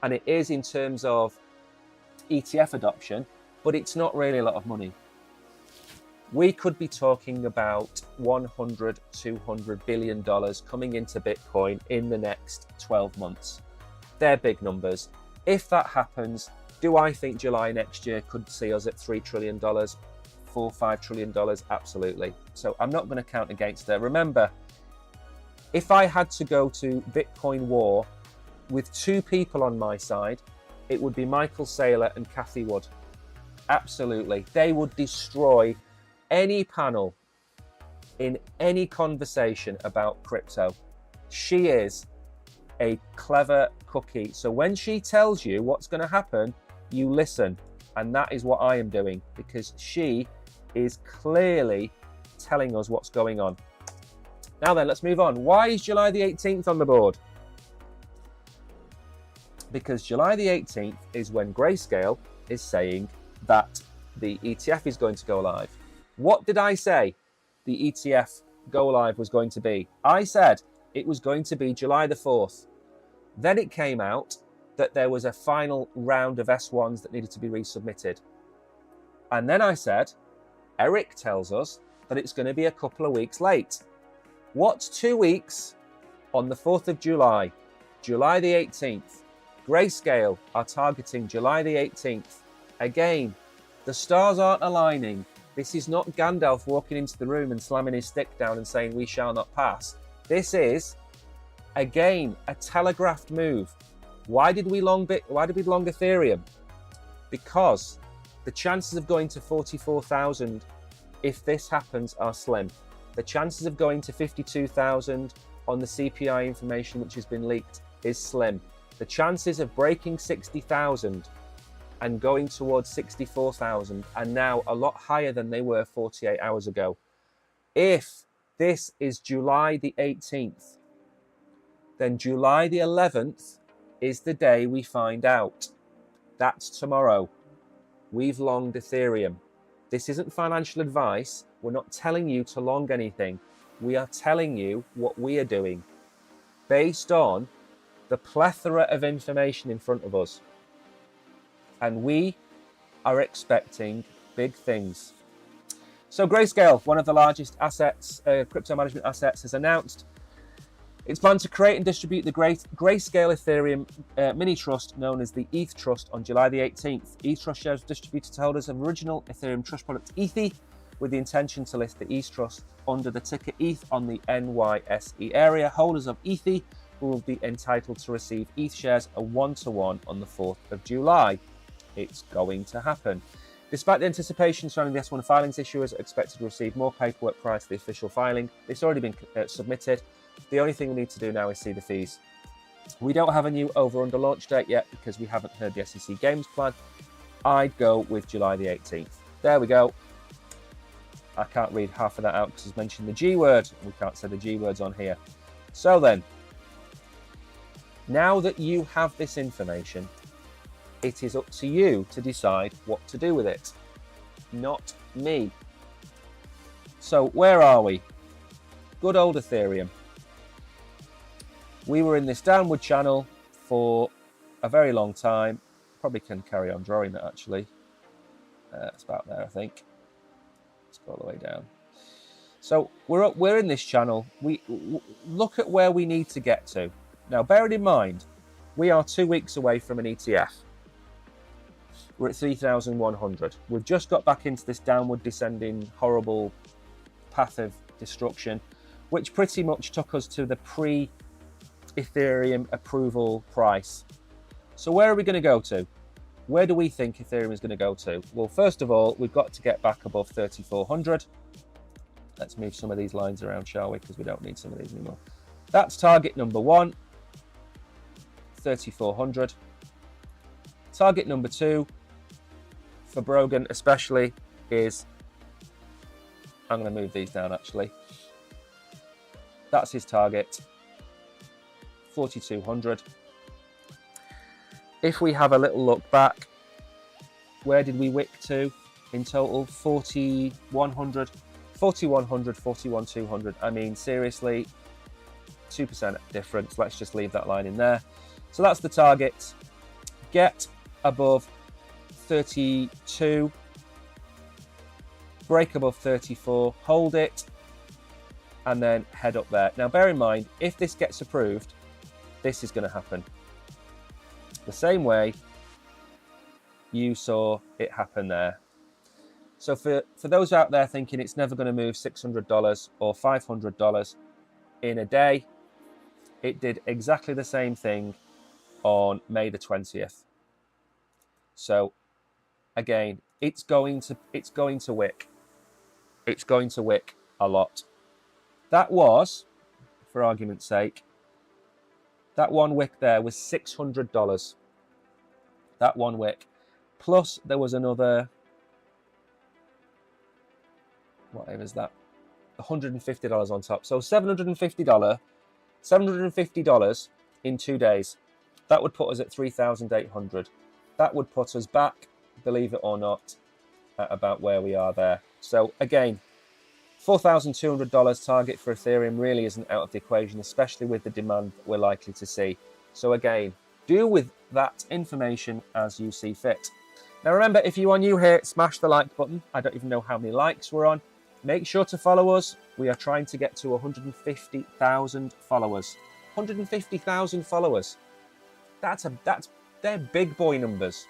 and it is in terms of ETF adoption, but it's not really a lot of money. We could be talking about $100, $200 billion coming into Bitcoin in the next 12 months. They're big numbers. If that happens, do I think July next year could see us at $3 trillion, $4-5 trillion? Absolutely. So I'm not going to count against her. Remember, if I had to go to Bitcoin war with two people on my side, it would be Michael Saylor and Cathie Wood. Absolutely. They would destroy any panel in any conversation about crypto. She is a clever cookie. So when she tells you what's going to happen, you listen. And that is what I am doing, because she is clearly telling us what's going on. Now then, let's move on. Why is July the 18th on the board? Because July the 18th is when Grayscale is saying that the ETF is going to go live. What did I say the ETF go live was going to be? I said it was going to be July the 4th. Then it came out that there was a final round of S1s that needed to be resubmitted. And then I said, Eric tells us that it's going to be a couple of weeks late. What's 2 weeks on the 4th of July? July the 18th. Grayscale are targeting July the 18th. Again, the stars aren't aligning. This is not Gandalf walking into the room and slamming his stick down and saying, "We shall not pass." This is, again, a telegraphed move. Why did we long Ethereum? Because the chances of going to 44,000 if this happens are slim. The chances of going to 52,000 on the CPI information which has been leaked is slim. The chances of breaking 60,000 and going towards 64,000 are now a lot higher than they were 48 hours ago. If this is July the 18th, then July the 11th is the day we find out. That's tomorrow. We've longed Ethereum. This isn't financial advice. We're not telling you to long anything. We are telling you what we are doing based on the plethora of information in front of us. And we are expecting big things. So Grayscale, one of the largest assets, crypto management assets, has announced its plan to create and distribute the Grayscale Ethereum mini trust known as the ETH Trust on July the 18th. ETH Trust shares distributed to holders of original Ethereum trust product ETHY, with the intention to list the ETH Trust under the ticker ETH on the NYSE area. Holders of ETHY will be entitled to receive ETH shares a 1-to-1 on the 4th of July. It's going to happen. Despite the anticipation surrounding the S1 filings, issuers are expected to receive more paperwork prior to the official filing. It's already been submitted. The only thing we need to do now is see the fees. We don't have a new over-under launch date yet because we haven't heard the SEC games plan. I'd go with July the 18th. There we go. I can't read half of that out because it's mentioned the G word. We can't say the G words on here. So then, now that you have this information, it is up to you to decide what to do with it, not me. So where are we? Good old Ethereum. We were in this downward channel for a very long time. Probably can carry on drawing that actually. It's about there, I think. Let's go all the way down. So we're in this channel. We look at where we need to get to. Now, bearing in mind, we are 2 weeks away from an ETF. We're at 3,100. We've just got back into this downward descending horrible path of destruction, which pretty much took us to the pre-Ethereum approval price. So where are we going to go to? Where do we think Ethereum is going to go to? Well, first of all, we've got to get back above 3,400. Let's move some of these lines around, shall we? Because we don't need some of these anymore. That's target number 1, 3,400. Target number 2, for Brogan especially, is, I'm going to move these down actually. That's his target, 4,200. If we have a little look back, where did we wick to in total? 4,100, 4,100, 41,200. I mean, seriously, 2% difference. Let's just leave that line in there. So that's the target. Get above 32, break above 34, hold it, and then head up there. Now, bear in mind, if this gets approved, this is going to happen. The same way you saw it happen there. So for those out there thinking it's never going to move $600 or $500 in a day, it did exactly the same thing on May the 20th. So again, it's going to wick. It's going to wick a lot. That was, for argument's sake, that one wick there was $600. That one wick. Plus there was another, whatever is that? $150 on top. So $750 in 2 days. That would put us at 3,800. That would put us back, believe it or not, at about where we are there. So again, $4,200 target for Ethereum really isn't out of the equation, especially with the demand that we're likely to see. So again, do with that information as you see fit. Now remember, if you are new here, smash the like button. I don't even know how many likes we're on. Make sure to follow us. We are trying to get to 150,000 followers. 150,000 followers. they're big boy numbers.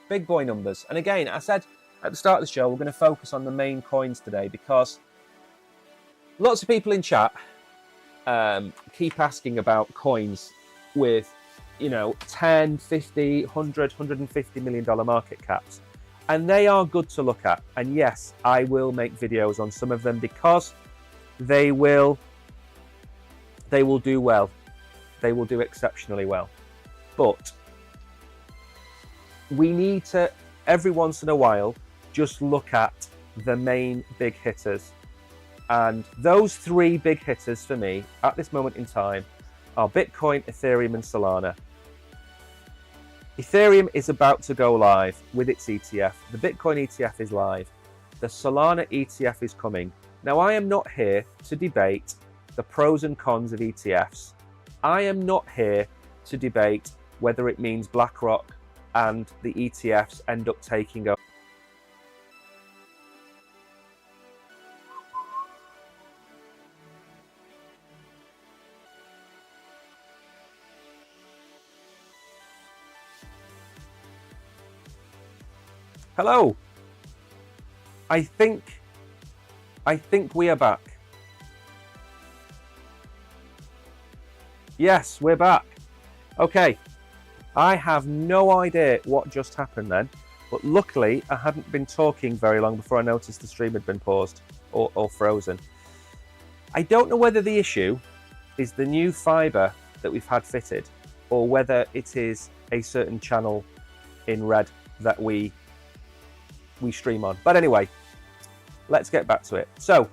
Big boy numbers. And again, I said at the start of the show, we're going to focus on the main coins today because lots of people in chat keep asking about coins with, 10, 50, 100, $150 million market caps. And they are good to look at. And yes, I will make videos on some of them because they will do well. They will do exceptionally well. But we need to, every once in a while, just look at the main big hitters. And those three big hitters for me at this moment in time are Bitcoin, Ethereum, and Solana. Ethereum is about to go live with its ETF. The Bitcoin ETF is live. The Solana ETF is coming. Now, I am not here to debate the pros and cons of ETFs. I am not here to debate whether it means BlackRock and the ETFs end up taking over. Hello. I think we are back. Yes, we're back. Okay. I have no idea what just happened then, but luckily I hadn't been talking very long before I noticed the stream had been paused or frozen. I don't know whether the issue is the new fiber that we've had fitted or whether it is a certain channel in red that we stream on. But anyway, let's get back to it. So,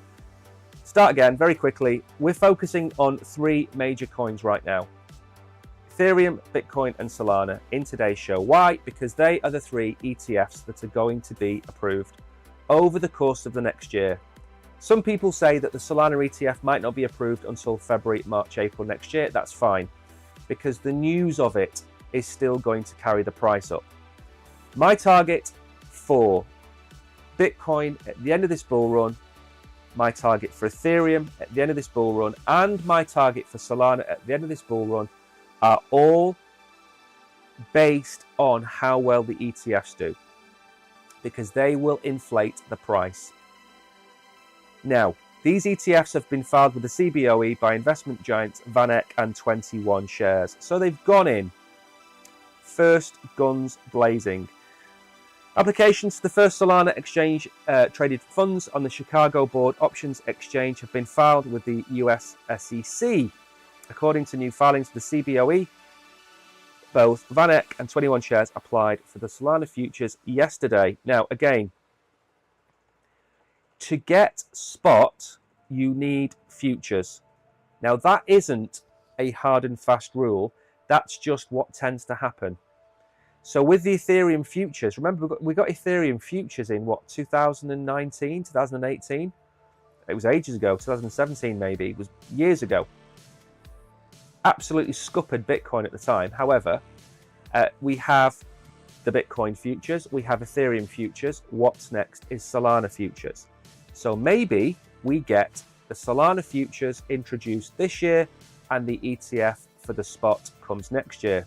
start again very quickly. We're focusing on three major coins right now. Ethereum, Bitcoin, and Solana in today's show. Why? Because they are the three ETFs that are going to be approved over the course of the next year. Some people say that the Solana ETF might not be approved until February, March, April next year. That's fine, because the news of it is still going to carry the price up. My target for Bitcoin at the end of this bull run, my target for Ethereum at the end of this bull run, and my target for Solana at the end of this bull run are all based on how well the ETFs do, because they will inflate the price. Now, these ETFs have been filed with the CBOE by investment giants VanEck and 21 Shares. So they've gone in first guns blazing. Applications for the first Solana exchange traded funds on the Chicago Board Options Exchange have been filed with the US SEC. According to new filings for the CBOE, both VanEck and 21 Shares applied for the Solana futures yesterday. Now, again, to get spot, you need futures. Now, that isn't a hard and fast rule. That's just what tends to happen. So with the Ethereum futures, remember we got Ethereum futures in what, 2019, 2018? It was ages ago, 2017 maybe, it was years ago. Absolutely scuppered Bitcoin at the time. However, we have the Bitcoin futures, we have Ethereum futures. What's next is Solana futures. So maybe we get the Solana futures introduced this year and the ETF for the spot comes next year.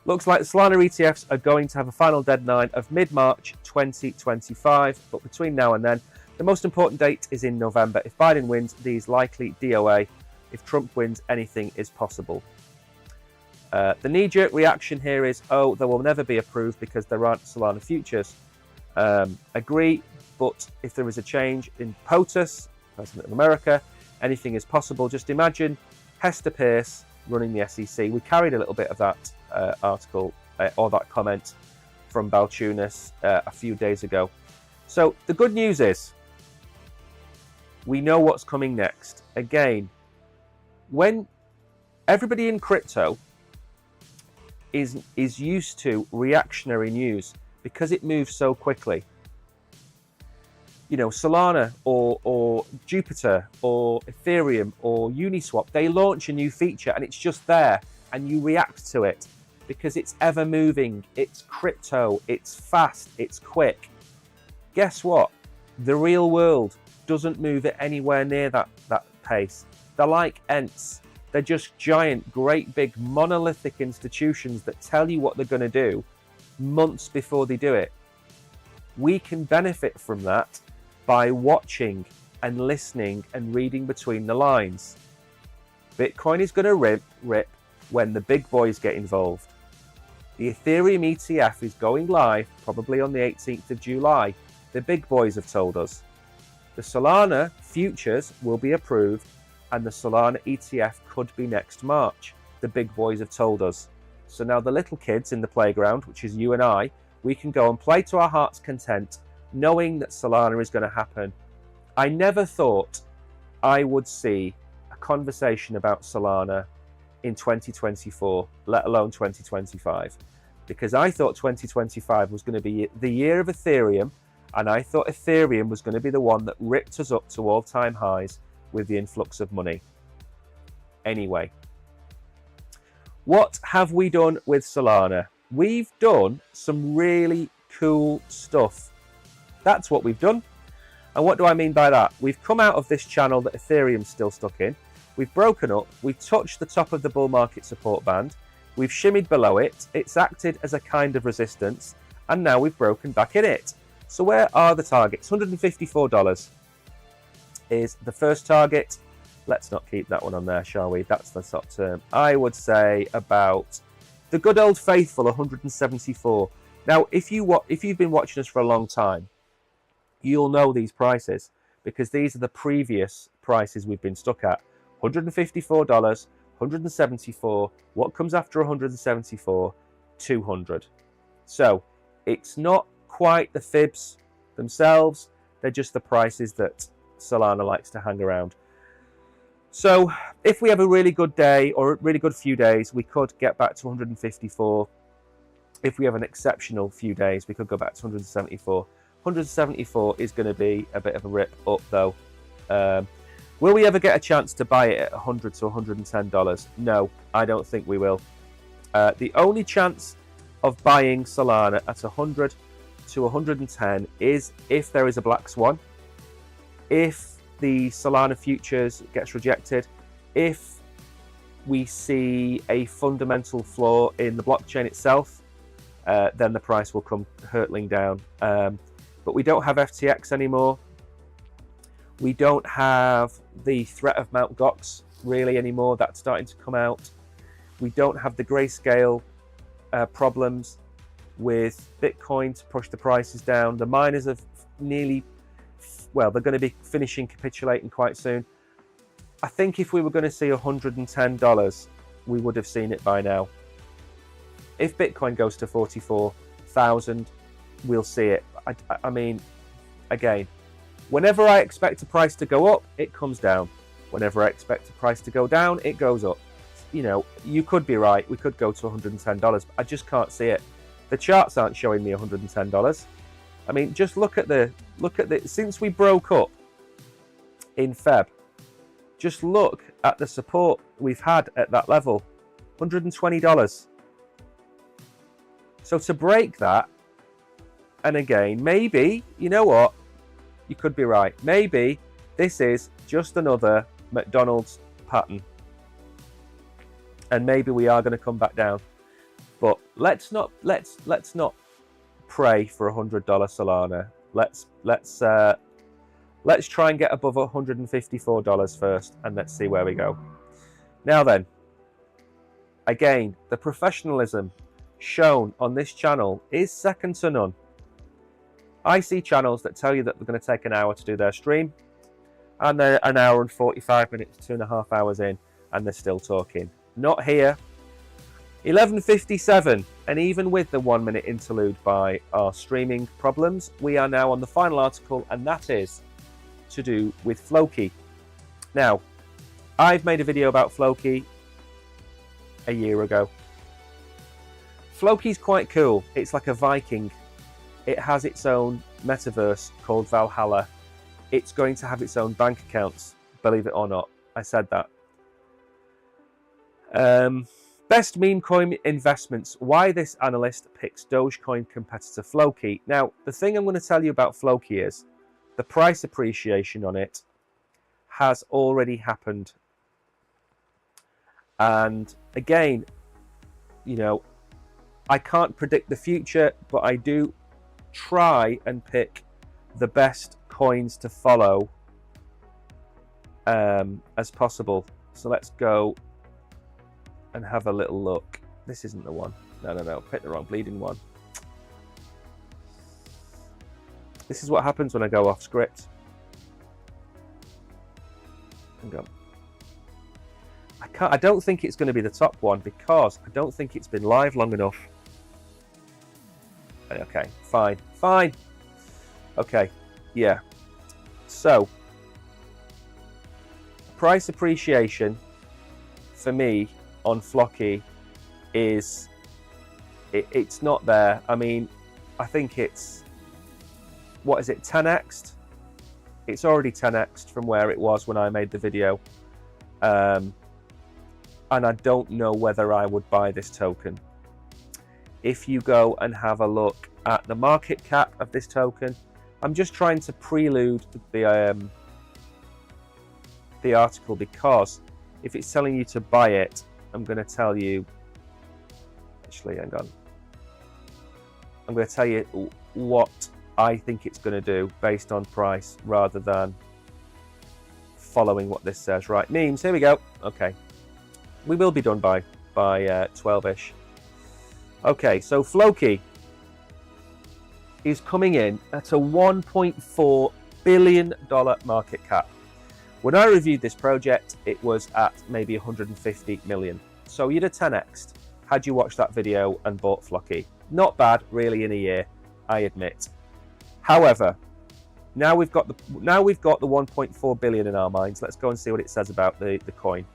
Looks like the Solana ETFs are going to have a final deadline of mid-March 2025, but between now and then, the most important date is in November. If Biden wins, these likely DOA. If Trump wins, anything is possible. The knee-jerk reaction here is, oh, they will never be approved because there aren't Solana futures. Agree, but if there is a change in POTUS, President of America, anything is possible. Just imagine Hester Peirce running the SEC. We carried a little bit of that article or that comment from Balchunas a few days ago. So the good news is we know what's coming next. Again, when everybody in crypto is used to reactionary news because it moves so quickly. You know, Solana or Jupiter or Ethereum or Uniswap, they launch a new feature and it's just there and you react to it because it's ever moving, it's crypto, it's fast, it's quick. Guess what? The real world doesn't move at anywhere near that pace. They're like ants. They're just giant, great big monolithic institutions that tell you what they're going to do months before they do it. We can benefit from that by watching and listening and reading between the lines. Bitcoin is going to rip when the big boys get involved. The Ethereum ETF is going live probably on the 18th of July. The big boys have told us. The Solana futures will be approved and the Solana ETF could be next March. The big boys have told us. So now the little kids in the playground, which is you and I, we can go and play to our heart's content, knowing that Solana is going to happen. I never thought I would see a conversation about Solana in 2024, let alone 2025, because I thought 2025 was going to be the year of Ethereum, and I thought Ethereum was going to be the one that ripped us up to all-time highs with the influx of money. Anyway, what have we done with Solana? We've done some really cool stuff. That's what we've done. And what do I mean by that? We've come out of this channel that Ethereum's still stuck in. We've broken up. We've touched the top of the bull market support band. We've shimmied below it. It's acted as a kind of resistance. And now we've broken back in it. So where are the targets? $154 is the first target. Let's not keep that one on there, shall we? That's the top term. I would say about the good old faithful 174. Now, if you've been watching us for a long time, you'll know these prices because these are the previous prices we've been stuck at. $154, 174. What comes after 174? 200. So it's not quite the fibs themselves. They're just the prices that Solana likes to hang around. So if we have a really good day or a really good few days, we could get back to 154. If we have an exceptional few days, we could go back to 174. 174 is going to be a bit of a rip up though. Will we ever get a chance to buy it at $100 to $110? No, I don't think we will. The only chance of buying Solana at 100 to 110 is if there is a black swan, if the Solana futures gets rejected, if we see a fundamental flaw in the blockchain itself, then the price will come hurtling down. But we don't have FTX anymore. We don't have the threat of Mt. Gox really anymore. That's starting to come out. We don't have the grayscale problems with Bitcoin to push the prices down. The miners have nearly, well, they're going to be finishing capitulating quite soon. I think if we were going to see $110, we would have seen it by now. If Bitcoin goes to 44,000, we'll see it. I mean, again, whenever I expect a price to go up, it comes down. Whenever I expect a price to go down, it goes up. You know, you could be right. We could go to $110, but I just can't see it. The charts aren't showing me $110. I mean, just look at the since we broke up in Feb, just look at the support we've had at that level, $120. So to break that, and again, maybe, you know what, you could be right. Maybe this is just another McDonald's pattern. And maybe we are going to come back down. But let's not pray for $100 Solana. Let's try and get above $154 first, and let's see where we go. Now then, again, the professionalism shown on this channel is second to none. I see channels that tell you that they're going to take an hour to do their stream, and they're an hour and 45 minutes, 2.5 hours in, and they're still talking. Not here. 11:57, and even with the 1 minute interlude by our streaming problems, we are now on the final article, and that is to do with Floki. Now, I've made a video about Floki a year ago. Floki's quite cool. It's like a Viking. It has its own metaverse called Valhalla. It's going to have its own bank accounts, believe it or not. I said that. Best meme coin investments. Why this analyst picks Dogecoin competitor Floki. Now, the thing I'm going to tell you about Floki is the price appreciation on it has already happened. And again, I can't predict the future, but I do try and pick the best coins to follow as possible. So let's go and have a little look. This isn't the one. No, picked the wrong bleeding one. This is what happens when I go off script. Hang on. I don't think it's going to be the top one because I don't think it's been live long enough. Okay, fine. Okay, yeah. So, price appreciation for me on Flocky is it's not there. I mean, I think it's, what is it, 10x'd? It's already 10x'd from where it was when I made the video. And I don't know whether I would buy this token. If you go and have a look at the market cap of this token, I'm just trying to prelude the article, because if it's telling you to buy it, I'm going to tell you, actually, hang on. I'm going to tell you what I think it's going to do based on price rather than following what this says. Right, memes, here we go. Okay. We will be done by 12-ish. Okay, so Floki is coming in at a $1.4 billion market cap. When I reviewed this project, it was at maybe 150 million. So you'd have 10x'd had you watched that video and bought Floki. Not bad, really, in a year, I admit. However, now we've got the 1.4 billion in our minds. Let's go and see what it says about the coin.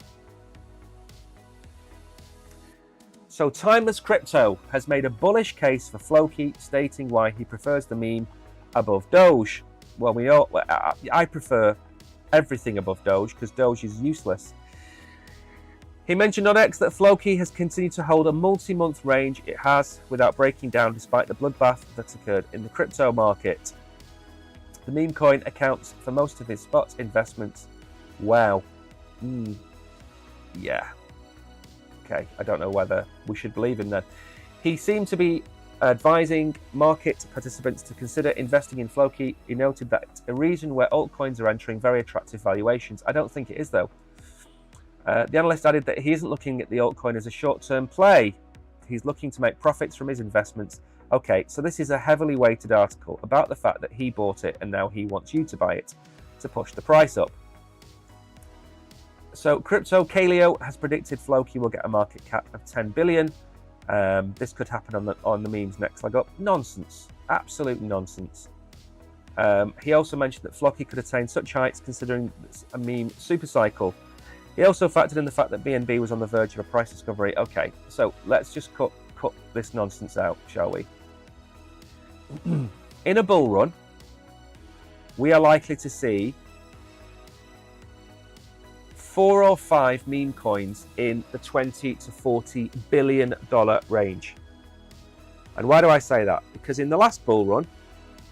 So Timeless Crypto has made a bullish case for Floki, stating why he prefers the meme above Doge. Well, I prefer everything above Doge because Doge is useless. He mentioned on X that Floki has continued to hold a multi-month range it has without breaking down despite the bloodbath that's occurred in the crypto market. The meme coin accounts for most of his spot investments. Wow. Yeah. Okay, I don't know whether we should believe him then. He seemed to be advising market participants to consider investing in Floki. He noted that it's a region where altcoins are entering very attractive valuations. I don't think it is, though. The analyst added that he isn't looking at the altcoin as a short-term play. He's looking to make profits from his investments. Okay, so this is a heavily weighted article about the fact that he bought it and now he wants you to buy it to push the price up. So Crypto Kaleo has predicted Floki will get a market cap of 10 billion. This could happen on the meme's next leg up. Nonsense. Absolute nonsense. He also mentioned that Floki could attain such heights considering a meme super cycle. He also factored in the fact that BNB was on the verge of a price discovery. Okay, so let's just cut this nonsense out, shall we? In a bull run, we are likely to see 4 or 5 meme coins in the $20 to $40 billion range. And why do I say that? Because in the last bull run,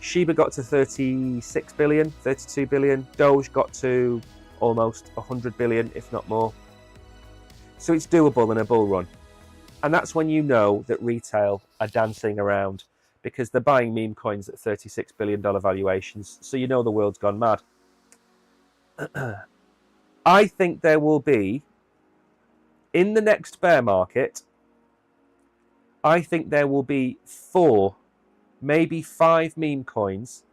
Shiba got to 36 billion, 32 billion. Doge got to almost 100 billion, if not more. So it's doable in a bull run. And that's when you know that retail are dancing around, because they're buying meme coins at $36 billion valuations. So you know the world's gone mad. I think there will be, in the next bear market, I think there will be 4, maybe 5 meme coins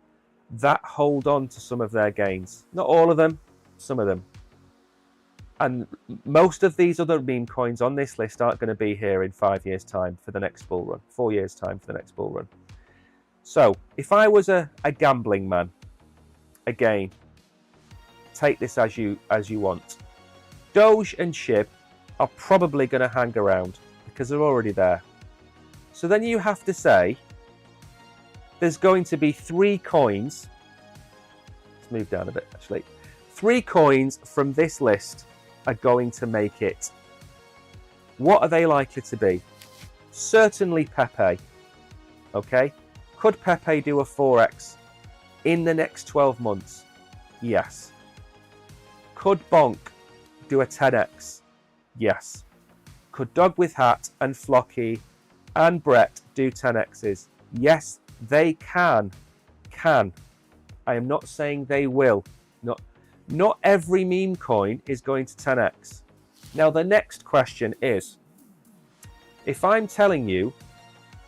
that hold on to some of their gains. Not all of them, some of them. And most of these other meme coins on this list aren't going to be here in 5 years' time for the next bull run, 4 years' time for the next bull run. So if I was a gambling man, again, take this as you want. Doge and SHIB are probably going to hang around because they're already there. So then you have to say there's going to be 3 coins. Let's move down a bit, actually. 3 coins from this list are going to make it. What are they likely to be? Certainly Pepe. Okay? Could Pepe do a 4x in the next 12 months? Yes. Could Bonk do a 10x? Yes. Could Dog with Hat and Flocky and Brett do 10x's? Yes, they can. I am not saying they will. Not every meme coin is going to 10x. Now the next question is, if I'm telling you,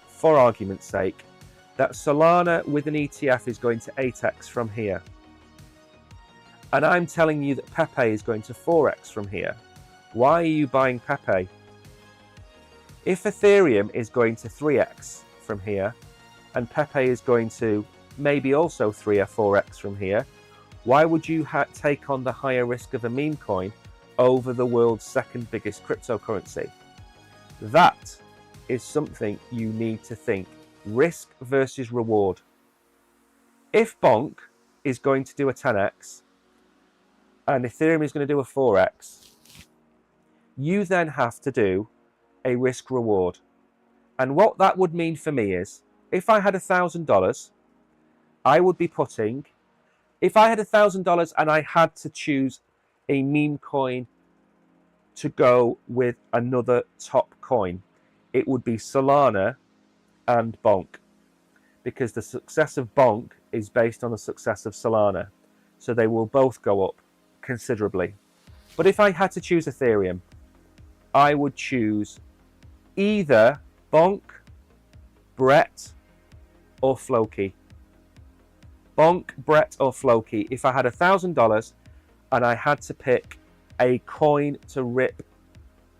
for argument's sake, that Solana with an ETF is going to 8x from here, and I'm telling you that Pepe is going to 4x from here, why are you buying Pepe? If Ethereum is going to 3x from here, and Pepe is going to maybe also 3 or 4x from here, why would you take on the higher risk of a meme coin over the world's second biggest cryptocurrency? That is something you need to think. Risk versus reward. If Bonk is going to do a 10x and Ethereum is going to do a 4x, you then have to do a risk reward. And what that would mean for me is, if I had $1,000, I would be putting, if I had $1,000 and I had to choose a meme coin to go with another top coin, it would be Solana and Bonk, because the success of Bonk is based on the success of Solana. So they will both go up considerably. But if I had to choose Ethereum, I would choose either Bonk, Brett, or Floki. Bonk, Brett, or Floki. If I had $1,000 and I had to pick a coin to rip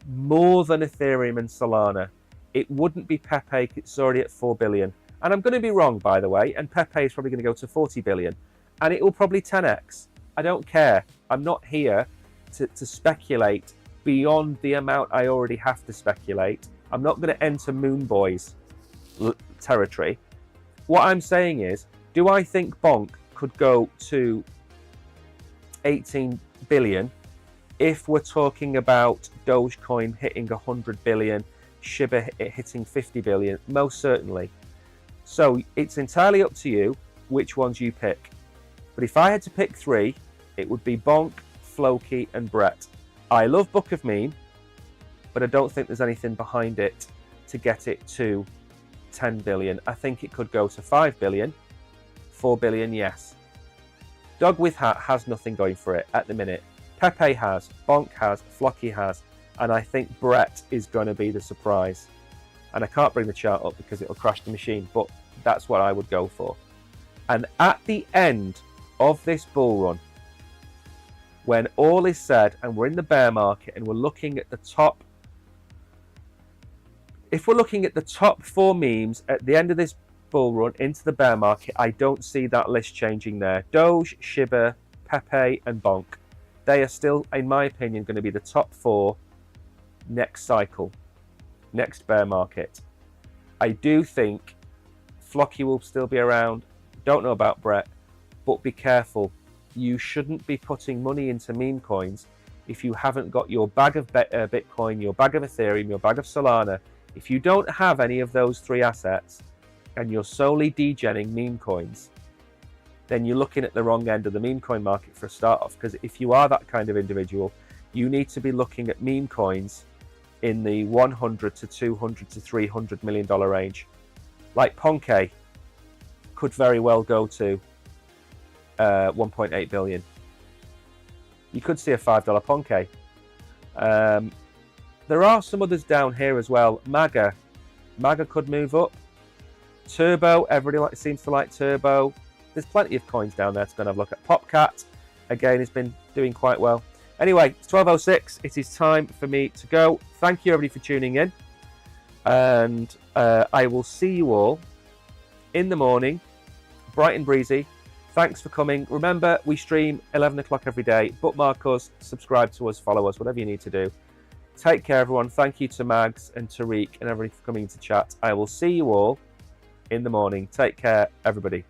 more than Ethereum and Solana, it wouldn't be Pepe. It's already at 4 billion. And I'm going to be wrong, by the way, and Pepe is probably going to go to 40 billion. And it will probably 10x. I don't care. I'm not here to speculate beyond the amount I already have to speculate. I'm not going to enter Moon Boys territory. What I'm saying is, do I think Bonk could go to 18 billion if we're talking about Dogecoin hitting 100 billion, Shiba hitting 50 billion? Most certainly. So it's entirely up to you which ones you pick. But if I had to pick 3, it would be Bonk, Floki, and Brett. I love Book of Meme, but I don't think there's anything behind it to get it to 10 billion. I think it could go to 5 billion, 4 billion, yes. Dog with Hat has nothing going for it at the minute. Pepe has, Bonk has, Flocky has, and I think Brett is going to be the surprise. And I can't bring the chart up because it'll crash the machine, but that's what I would go for. And at the end of this bull run, when all is said and we're in the bear market and we're looking at the top, if we're looking at the top 4 memes at the end of this bull run into the bear market, I don't see that list changing there. Doge, Shiba, Pepe, and Bonk. They are still, in my opinion, going to be the top 4 next cycle, next bear market. I do think Flocky will still be around. Don't know about Brett, but be careful. You shouldn't be putting money into meme coins if you haven't got your bag of Bitcoin, your bag of Ethereum, your bag of Solana. If you don't have any of those 3 assets and you're solely degenning meme coins, then you're looking at the wrong end of the meme coin market for a start off. Because if you are that kind of individual, you need to be looking at meme coins in the 100 to 200 to 300 million dollar range. Like Ponke could very well go to 1.8 billion. You could see a $5 Ponke. There are some others down here as well. Maga could move up. Turbo, everybody seems to like Turbo. There's plenty of coins down there to go and have a look at. Popcat, again, has been doing quite well. Anyway, it's 12:06. It is time for me to go. Thank you, everybody, for tuning in. And I will see you all in the morning, bright and breezy. Thanks for coming. Remember, we stream 11 o'clock every day. Bookmark us, subscribe to us, follow us, whatever you need to do. Take care, everyone. Thank you to Mags and Tariq and everybody for coming to chat. I will see you all in the morning. Take care, everybody.